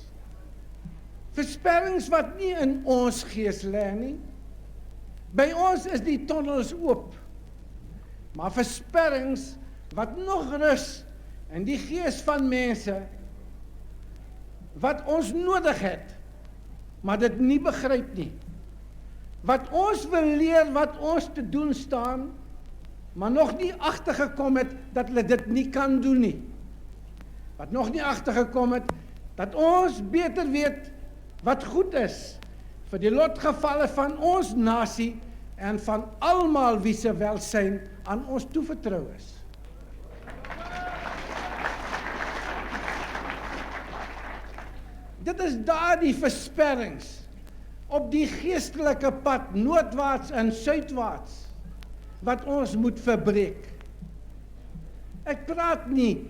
Versperrings wat nie in ons gees lê nie. By ons is die tonnels oop. Maar versperrings wat nog rus in die gees van mense wat ons nodig het, maar dit nie begryp nie. Wat ons wil leer, wat ons te doen staan, maar nog nie agtergekom het dat hulle dit nie kan doen nie. Wat nog nie agtergekom het dat ons beter weet wat goed is vir die lotgevalle van ons nasie en van almal wie se welsyn aan ons toevertrou is. Dit is daardie versperrings op die geestelike pad noordwaarts en suidwaarts wat ons moet verbreek. Ek praat nie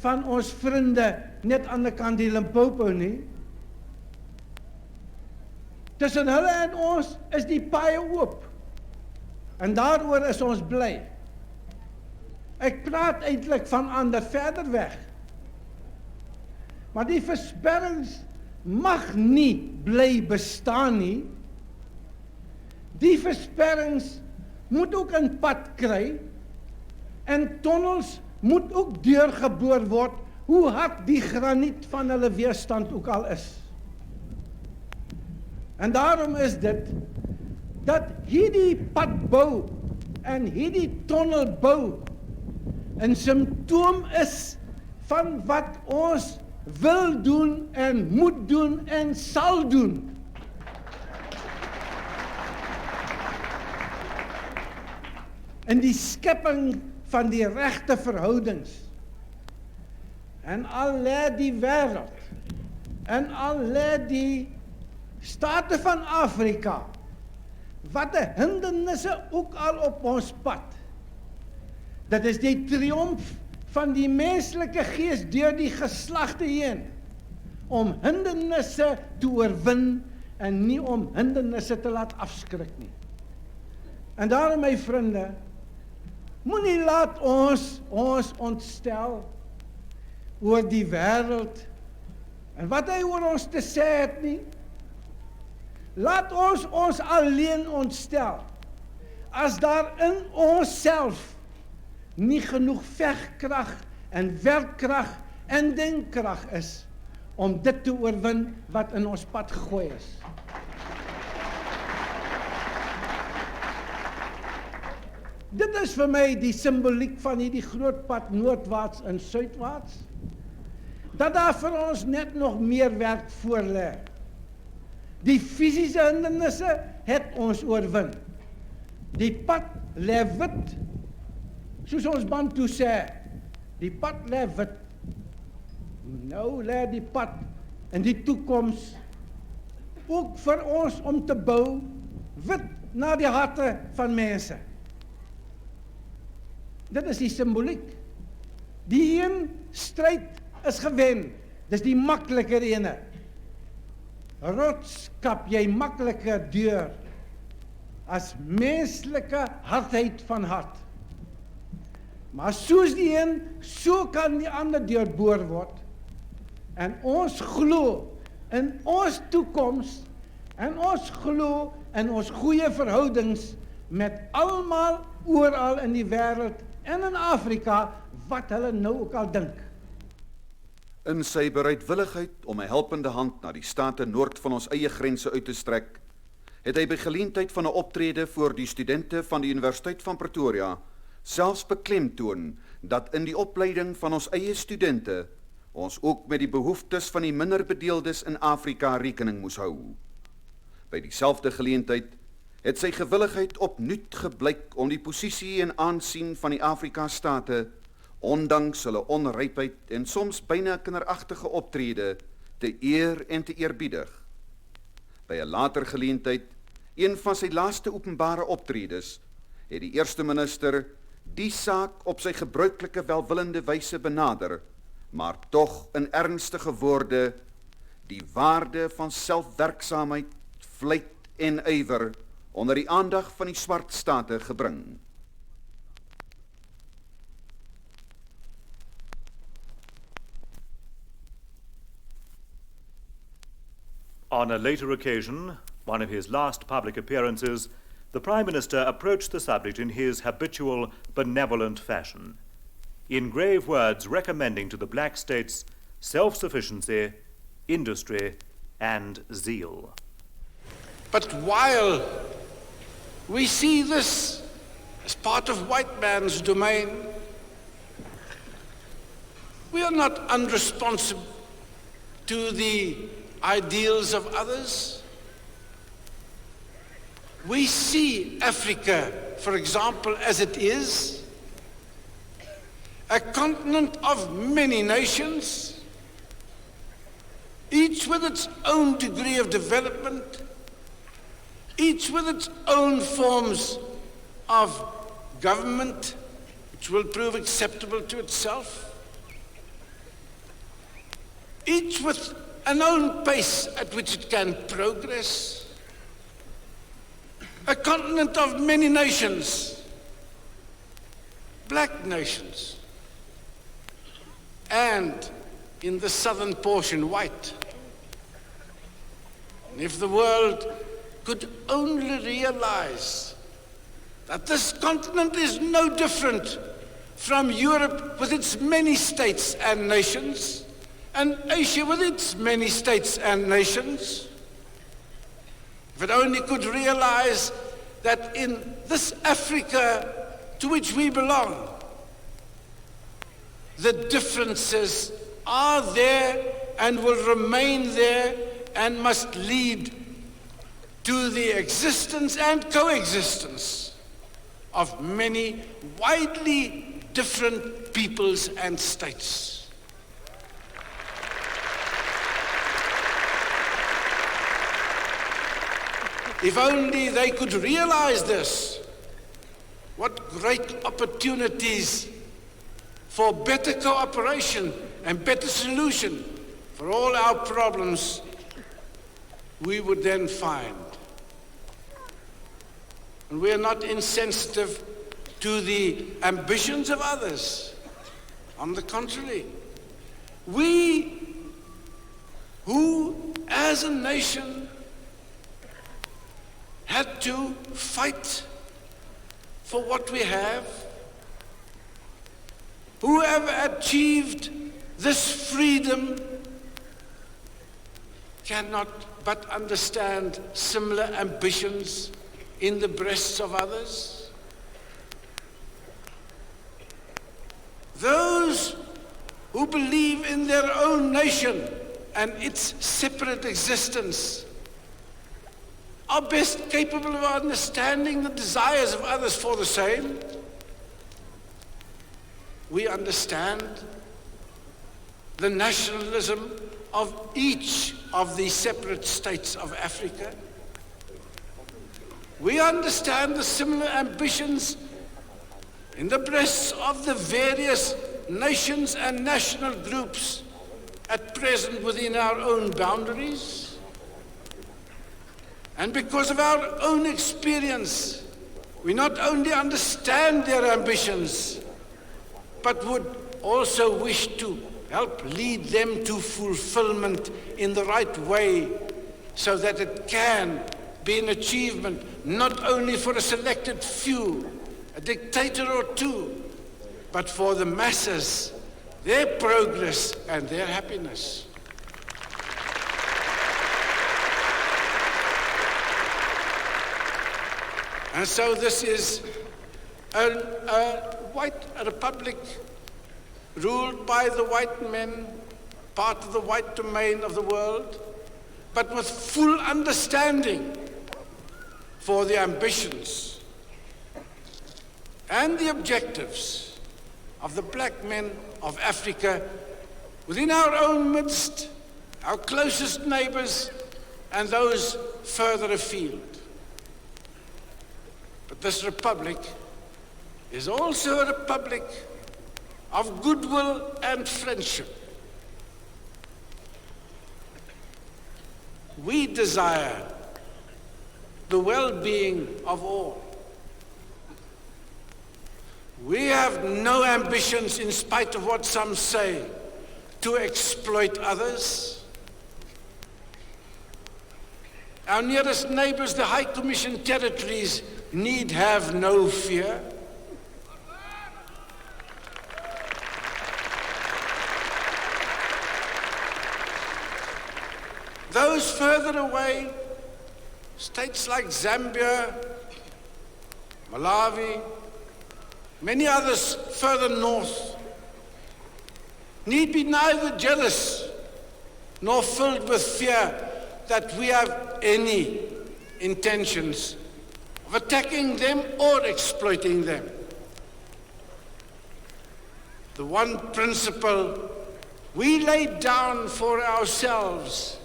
van ons vriende net aan die kant die Limpopo nie. Tussen hulle en ons is die paaie oop. En daaroor is ons bly. Ek praat eintlik van ander verder weg. Maar die versperrings mag nie bly bestaan nie. Die versperrings moet ook 'n pad kry en tonnels moet ook deurgeboor word, hoe hard die graniet van hulle weerstand ook al is. En daarom is dit, dat hierdie padbou en hierdie tonnelbou 'n simptoom is van wat ons wil doen en moet doen en sal doen. In die skepping van die regte verhoudings. En al lê die wêreld en al lê die state van Afrika wat 'n hindernisse ook al op ons pad. Dit is die triomf van die menslike gees deur die geslagte heen, om hindernisse te oorwin en nie om hindernisse te laat afskrik nie. En daarom, my vriende, moenie laat ons ontstel oor die wêreld en wat hy oor ons te sê het nie. Laat ons alleen ontstel as daar in onsself nie genoeg vegkrag en werkkrag en denkkrag is om dit te oorwin wat in ons pad gegooi is. Dit is vir my die simboliek van hierdie groot pad noordwaarts en suidwaarts, dat daar vir ons net nog meer werk voor lê. Die fisiese hindernisse het ons oorwin. Die pad lê wit, soos ons Bantu sê, die pad lê wit. Nou lê die pad in die toekoms ook vir ons om te bou wit na die harte van mense. Dit is die simboliek. Die een stryd is gewen. Dis die makliker ene. Rots kap jy makliker deur as menslike hardheid van hart. Maar soos die een, so kan die ander deurboor word. En ons glo in ons toekoms en ons glo in ons goeie verhoudings met almal oral in die wêreld en in Afrika, wat hulle nou ook al dink. In sy bereidwilligheid om 'n helpende hand na die state noord van ons eie grense uit te strek, het hy by geleentheid van 'n optrede voor die studente van die Universiteit van Pretoria selfs beklemtoon dat in die opleiding van ons eie studente ons ook met die behoeftes van die minderbedeeldes in Afrika rekening moes hou. By dieselfde geleentheid het sy gewilligheid opnuut geblyk om die posisie en aansien van die Afrika-state, ondanks hulle onrypheid en soms byna kinderagtige optrede, te eer en te eerbiedig. By 'n later geleentheid, een van sy laaste openbare optredes, het die eerste minister die saak op sy gebruikelike welwillende wyse benader, maar tog in ernstige woorde die waarde van selfwerksaamheid, vlyt en ywer onder die aandag van die swart state gebring. On a later occasion, one of his last public appearances, the Prime Minister approached the subject in his habitual benevolent fashion, in grave words recommending to the black states self-sufficiency, industry, and zeal. But while we see this as part of white man's domain, we are not unresponsive to the ideals of others. We see Africa, for example, as it is, a continent of many nations, each with its own degree of development, each with its own forms of government, which will prove acceptable to itself, each with an own pace at which it can progress, a continent of many nations, black nations, and in the southern portion, white. And if the world could only realize that this continent is no different from Europe with its many states and nations, and Asia with its many states and nations, if it only could realize that in this Africa to which we belong, the differences are there and will remain there and must lead to the existence and coexistence of many widely different peoples and states. If only they could realize this, what great opportunities for better cooperation and better solution for all our problems we would then find. And we are not insensitive to the ambitions of others. On the contrary, we who as a nation had to fight for what we have, who have achieved this freedom, cannot but understand similar ambitions in the breasts of others. Those who believe in their own nation and its separate existence are best capable of understanding the desires of others for the same. We understand the nationalism of each of the separate states of Africa. We understand the similar ambitions in the breasts of the various nations and national groups at present within our own boundaries. And because of our own experience, we not only understand their ambitions, but would also wish to help lead them to fulfillment in the right way, so that it can be an achievement not only for a selected few, a dictator or two, but for the masses, their progress and their happiness. And so this is a white republic ruled by the white men, part of the white domain of the world, but with full understanding for the ambitions and the objectives of the black men of Africa within our own midst, our closest neighbors, and those further afield. But this republic is also a republic of goodwill and friendship. We desire the well-being of all. We have no ambitions, in spite of what some say, to exploit others. Our nearest neighbors, the High Commission territories, need have no fear. Those further away, states like Zambia, Malawi, many others further north, need be neither jealous nor filled with fear that we have any intentions of attacking them or exploiting them. The one principle we laid down for ourselves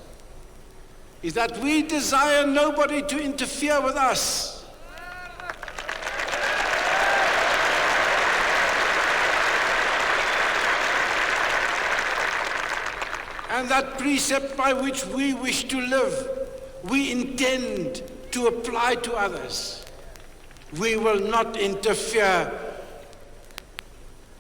is that we desire nobody to interfere with us. And that precept by which we wish to live, we intend to apply to others. We will not interfere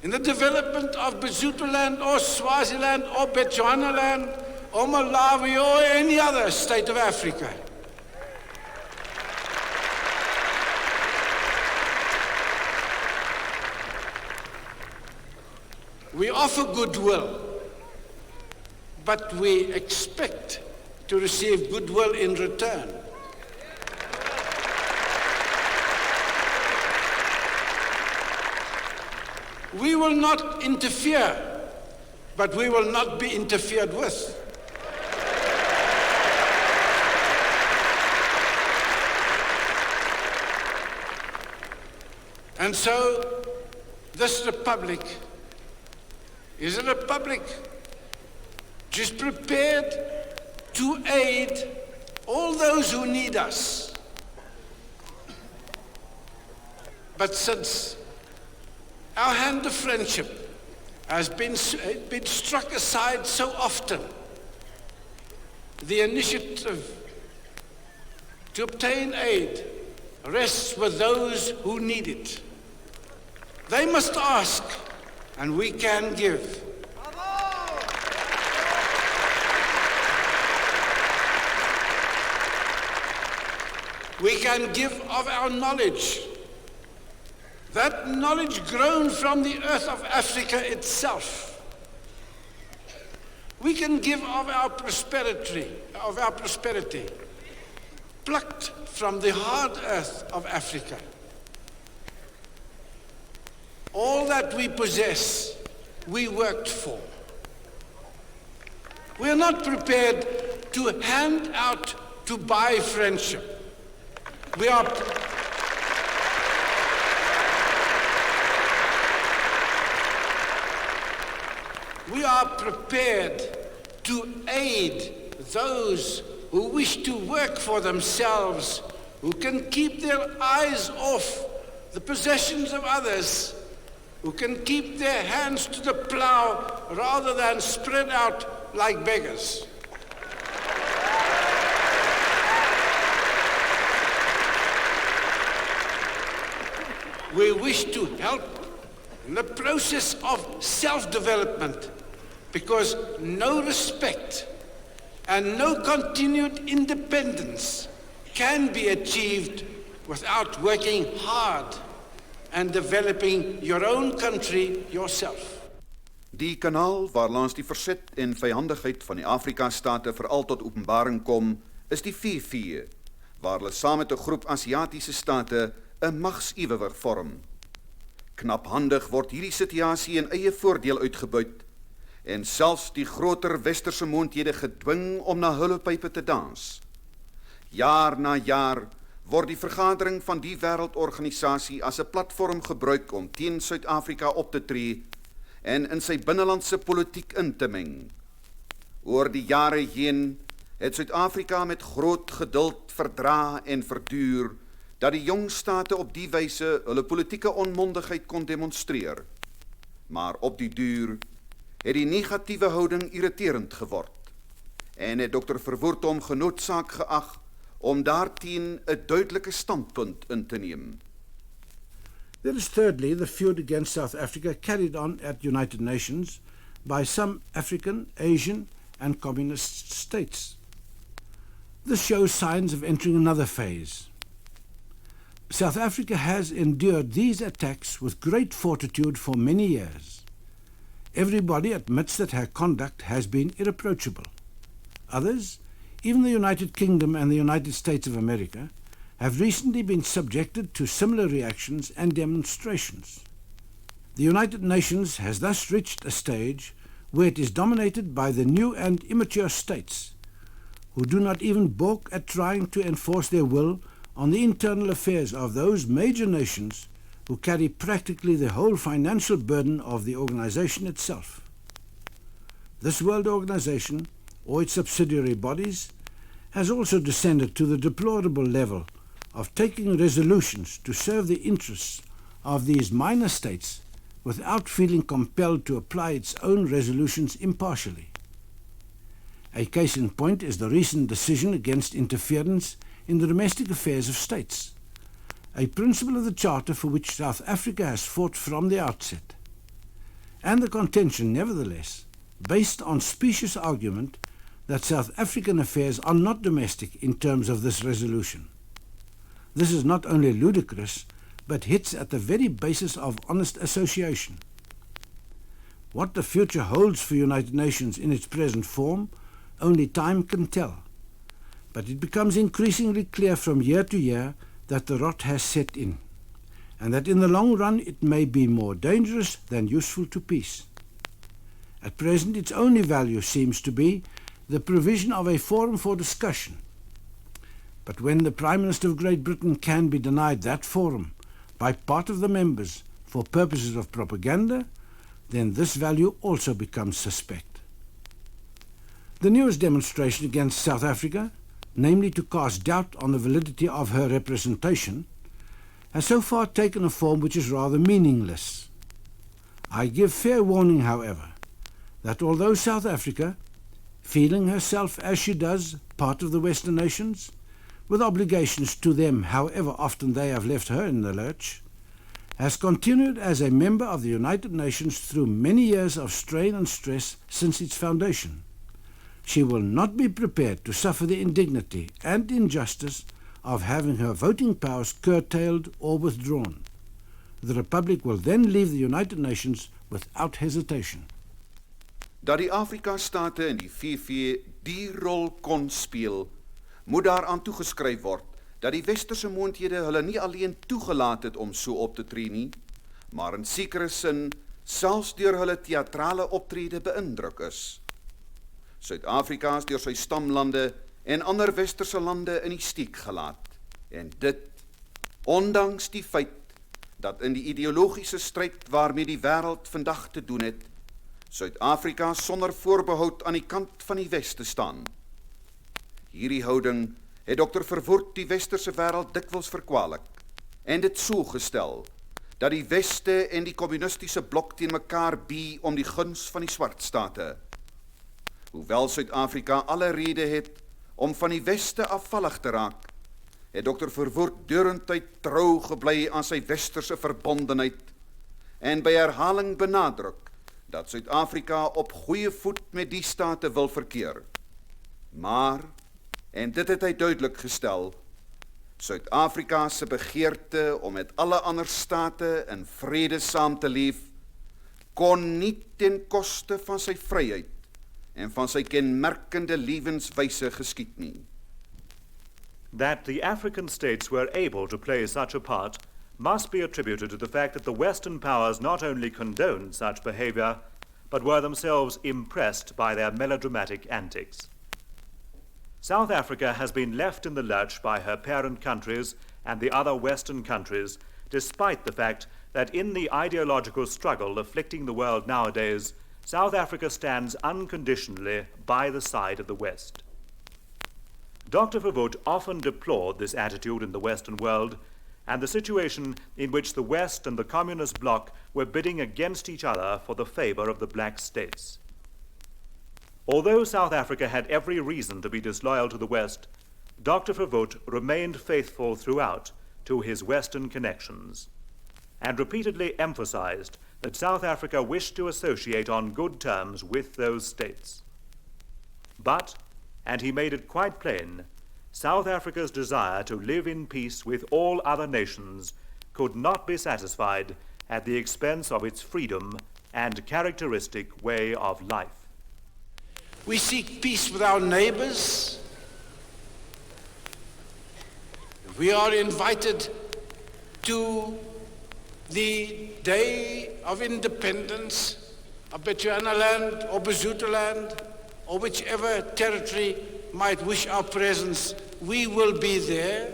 in the development of Basutoland or Swaziland or Bechuanaland or Malawi or any other state of Africa. We offer goodwill, but we expect to receive goodwill in return. We will not interfere, but we will not be interfered with. And so, this republic is a republic just prepared to aid all those who need us, But since our hand of friendship has been struck aside so often, the initiative to obtain aid rests with those who need it. They must ask, and we can give. We can give of our knowledge, that knowledge grown from the earth of Africa itself. We can give of our prosperity, plucked from the hard earth of Africa. All that we possess, we worked for. We are not prepared to hand out to buy friendship. We are prepared to aid those who wish to work for themselves, who can keep their eyes off the possessions of others, who can keep their hands to the plow rather than spread out like beggars. We wish to help in the process of self-development, because no respect and no continued independence can be achieved without working hard and developing your own country yourself. Die kanaal waarlangs die verzet en vyandigheid van die Afrika-state veral tot openbaring kom, is die 4-4, waar hulle saam met 'n groep Asiatiese state 'n magsiewewig vorm. Knaphandig word hierdie situasie in eie voordeel uitgebuit en selfs die groter westerse moondhede gedwing om na hulle pype te dans. Jaar na jaar word die vergadering van die wêreldorganisasie as 'n platform gebruik om teen Suid-Afrika op te tree en in sy binnelandse politiek in te meng. Oor die jare heen het Suid-Afrika met groot geduld verdra en verduur dat die jong state op die wyse hulle politieke onmondigheid kon demonstreer. Maar op die duur het die negatiewe houding irriterend geword en het Dr. Verwoerd hom genoodsaak geag om daarteen 'n duidelike standpunt in te neem. There is thirdly the feud against South Africa carried on at United Nations by some African, Asian and communist states. This shows signs of entering another phase. South Africa has endured these attacks with great fortitude for many years. Everybody admits that her conduct has been irreproachable. Others, even the United Kingdom and the United States of America, have recently been subjected to similar reactions and demonstrations. The United Nations has thus reached a stage where it is dominated by the new and immature states, who do not even balk at trying to enforce their will on the internal affairs of those major nations who carry practically the whole financial burden of the organization itself. This world organization, or its subsidiary bodies, has also descended to the deplorable level of taking resolutions to serve the interests of these minor states without feeling compelled to apply its own resolutions impartially. A case in point is the recent decision against interference in the domestic affairs of states, a principle of the Charter for which South Africa has fought from the outset, and the contention, nevertheless, based on specious argument that South African affairs are not domestic in terms of this resolution. This is not only ludicrous, but hits at the very basis of honest association. What the future holds for United Nations in its present form, only time can tell. But it becomes increasingly clear from year to year that the rot has set in, and that in the long run it may be more dangerous than useful to peace. At present its only value seems to be the provision of a forum for discussion. But when the Prime Minister of Great Britain can be denied that forum by part of the members for purposes of propaganda, then this value also becomes suspect. The newest demonstration against South Africa, namely to cast doubt on the validity of her representation, has so far taken a form which is rather meaningless. I give fair warning, however, that although South Africa, feeling herself as she does part of the Western nations, with obligations to them however often they have left her in the lurch, has continued as a member of the United Nations through many years of strain and stress since its foundation, she will not be prepared to suffer the indignity and injustice of having her voting powers curtailed or withdrawn. The Republic will then leave the United Nations without hesitation. Dat die Afrika-state in die VV die rol kon speel, moet daaraan toegeskryf word dat die westerse moondhede hulle nie alleen toegelaat het om so op te tree nie, maar in sekere sin selfs deur hulle teatrale optrede beïndruk is. Suid-Afrika is deur sy stamlande en ander westerse lande in die steek gelaat, en dit, ondanks die feit dat in die ideologiese stryd waarmee die wêreld vandag te doen het, Suid-Afrika sonder voorbehoud aan die kant van die Weste staan. Hierdie houding het Dr. Verwoerd die westerse wêreld dikwels verkwalik en dit so gestel dat die Weste en die kommunistiese blok teen mekaar bie om die guns van die swartstate. Hoewel Suid-Afrika alle rede het om van die Weste afvallig te raak, het Dr. Verwoerd deurentyd trou gebly aan sy westerse verbondenheid en by herhaling benadruk dat Suid-Afrika op goeie voet met die state wil verkeer. Maar, en dit het hy duidelik gestel, Suid-Afrika se begeerte om met alle ander state in vrede saam te leef, kon nie ten koste van sy vryheid en van sy kenmerkende lewenswyse geskied nie. That the African states were able to play such a part must be attributed to the fact that the Western powers not only condoned such behavior, but were themselves impressed by their melodramatic antics. South Africa has been left in the lurch by her parent countries and the other Western countries, despite the fact that in the ideological struggle afflicting the world nowadays, South Africa stands unconditionally by the side of the West. Dr. Verwoerd often deplored this attitude in the Western world and the situation in which the West and the Communist bloc were bidding against each other for the favor of the black states. Although South Africa had every reason to be disloyal to the West, Dr. Verwoerd remained faithful throughout to his Western connections and repeatedly emphasized that South Africa wished to associate on good terms with those states. But, and he made it quite plain, South Africa's desire to live in peace with all other nations could not be satisfied at the expense of its freedom and characteristic way of life. We seek peace with our neighbors. We are invited to the Day of Independence of Bechuanaland or Bazootaland or whichever territory might wish our presence. We will be there.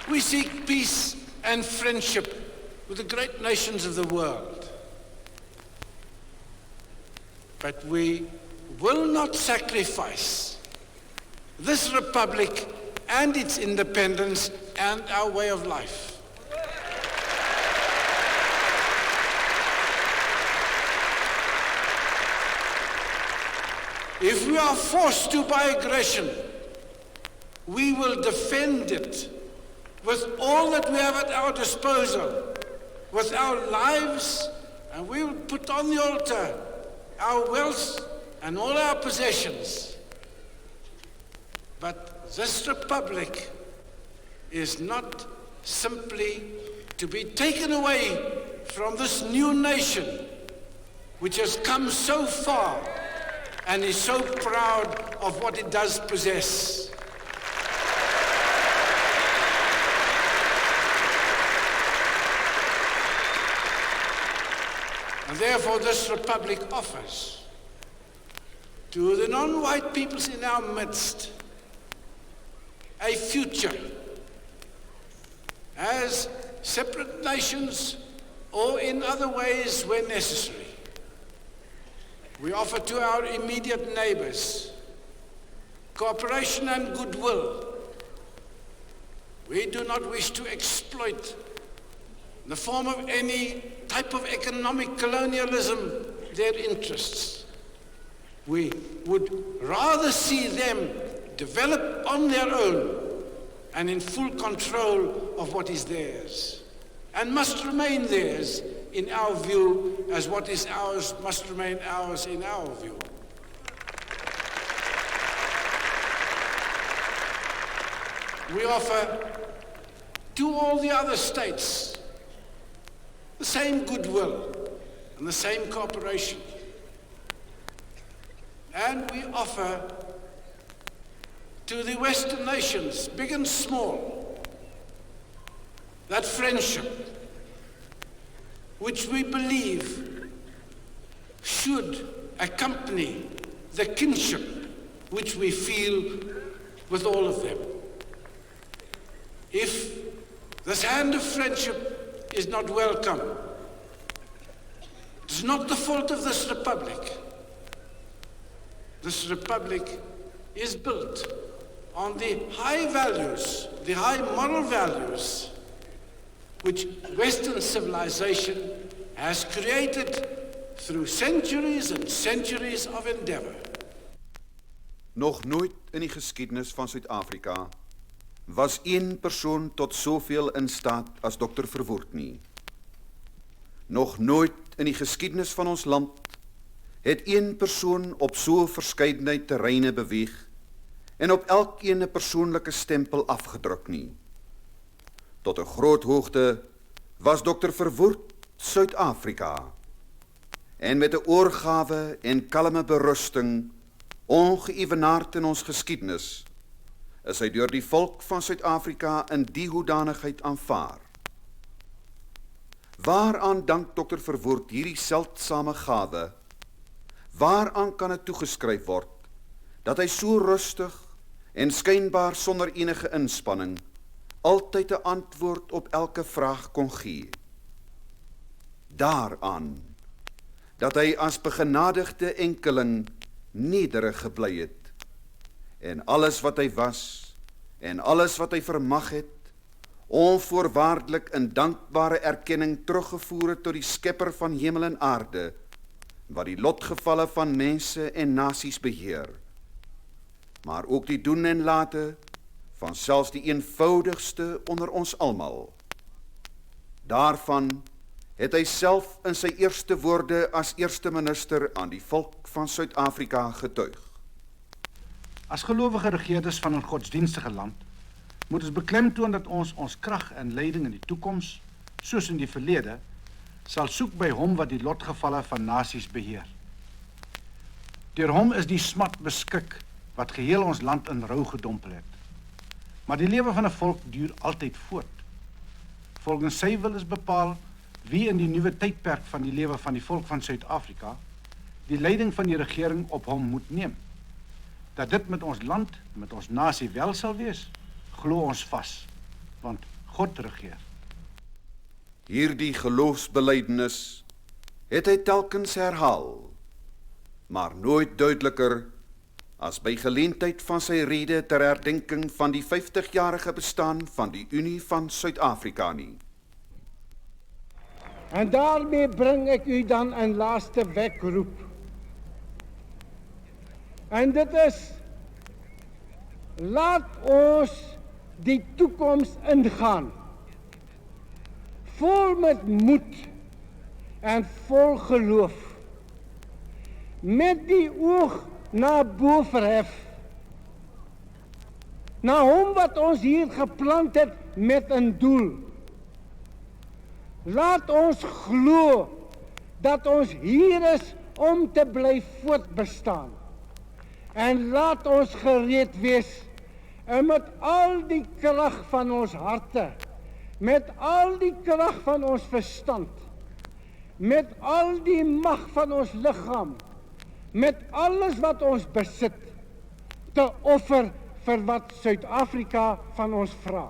We seek peace and friendship with the great nations of the world. But we will not sacrifice this republic and its independence and our way of life. If we are forced to by aggression, we will defend it with all that we have at our disposal, with our lives, and we will put on the altar our wealth and all our possessions. But this republic is not simply to be taken away from this new nation which has come so far and is so proud of what it does possess. And therefore this republic offers to the non-white peoples in our midst a future as separate nations or in other ways where necessary. We offer to our immediate neighbors cooperation and goodwill. We do not wish to exploit in the form of any type of economic colonialism their interests. We would rather see them develop on their own and in full control of what is theirs, and must remain theirs in our view, as what is ours must remain ours in our view. We offer to all the other states the same goodwill and the same cooperation. And we offer to the Western nations, big and small, that friendship which we believe should accompany the kinship which we feel with all of them. If this hand of friendship is not welcome, it's not the fault of this republic. This republic is built on the high values, the high moral values, which Western civilization has created through centuries and centuries of endeavor. Nog nooit in die geskiedenis van Suid-Afrika was een persoon tot soveel in staat as Dr. Verwoerd nie. Nog nooit in die geskiedenis van ons land het een persoon op so verskeidenheid terreine beweeg en op elkeen 'n persoonlike stempel afgedruk nie. Tot 'n groot hoogte was Dr. Verwoerd Suid-Afrika en met 'n oorgawe en kalme berusting ongeëvenaard in ons geskiedenis is hy deur die volk van Suid-Afrika in die hoedanigheid aanvaar. Waaraan dank Dr. Verwoerd hierdie seldsame gawe? Waaraan kan dit toegeskryf word dat hy so rustig en skynbaar sonder enige inspanning altyd 'n antwoord op elke vraag kon gee? Daaraan dat hy as begenadigde enkeling nederig gebly het en alles wat hy was en alles wat hy vermag het onvoorwaardelik in dankbare erkenning teruggevoer het tot die skepper van hemel en aarde, wat die lotgevalle van mense en nasies beheer, maar ook die doen en late van selfs die eenvoudigste onder ons almal. Daarvan het hy self in sy eerste woorde as eerste minister aan die volk van Suid-Afrika getuig. As gelowige regeerders van 'n godsdienstige land, moet ons beklemtoon dat ons krag en leiding in die toekoms, soos in die verlede, sal soek by hom wat die lotgevalle van nasies beheer. Deur hom is die smat beskik wat geheel ons land in rou gedompel het. Maar die lewe van 'n volk duur altyd voort. Volgens sy wil is bepaal wie in die nuwe tydperk van die lewe van die volk van Suid-Afrika die leiding van die regering op hom moet neem. Dat dit met ons land, met ons nasie wel sal wees, glo ons vas, want God regeer. Hierdie geloofsbelydenis het hy telkens herhaal, maar nooit duideliker as by geleentheid van sy rede ter herdenking van die 50-jarige bestaan van die Unie van Suid-Afrika nie. En daarmee bring ek u dan 'n laaste wekroep. En dit is, laat ons die toekoms ingaan, vol met moed en vol geloof, met die oog na bo verhef, na hom wat ons hier geplant het met 'n doel. Laat ons glo dat ons hier is om te bly voortbestaan. En laat ons gereed wees en met al die krag van ons harte, met al die krag van ons verstand, met al die mag van ons liggaam, met alles wat ons besit, te offer vir wat Suid-Afrika van ons vra.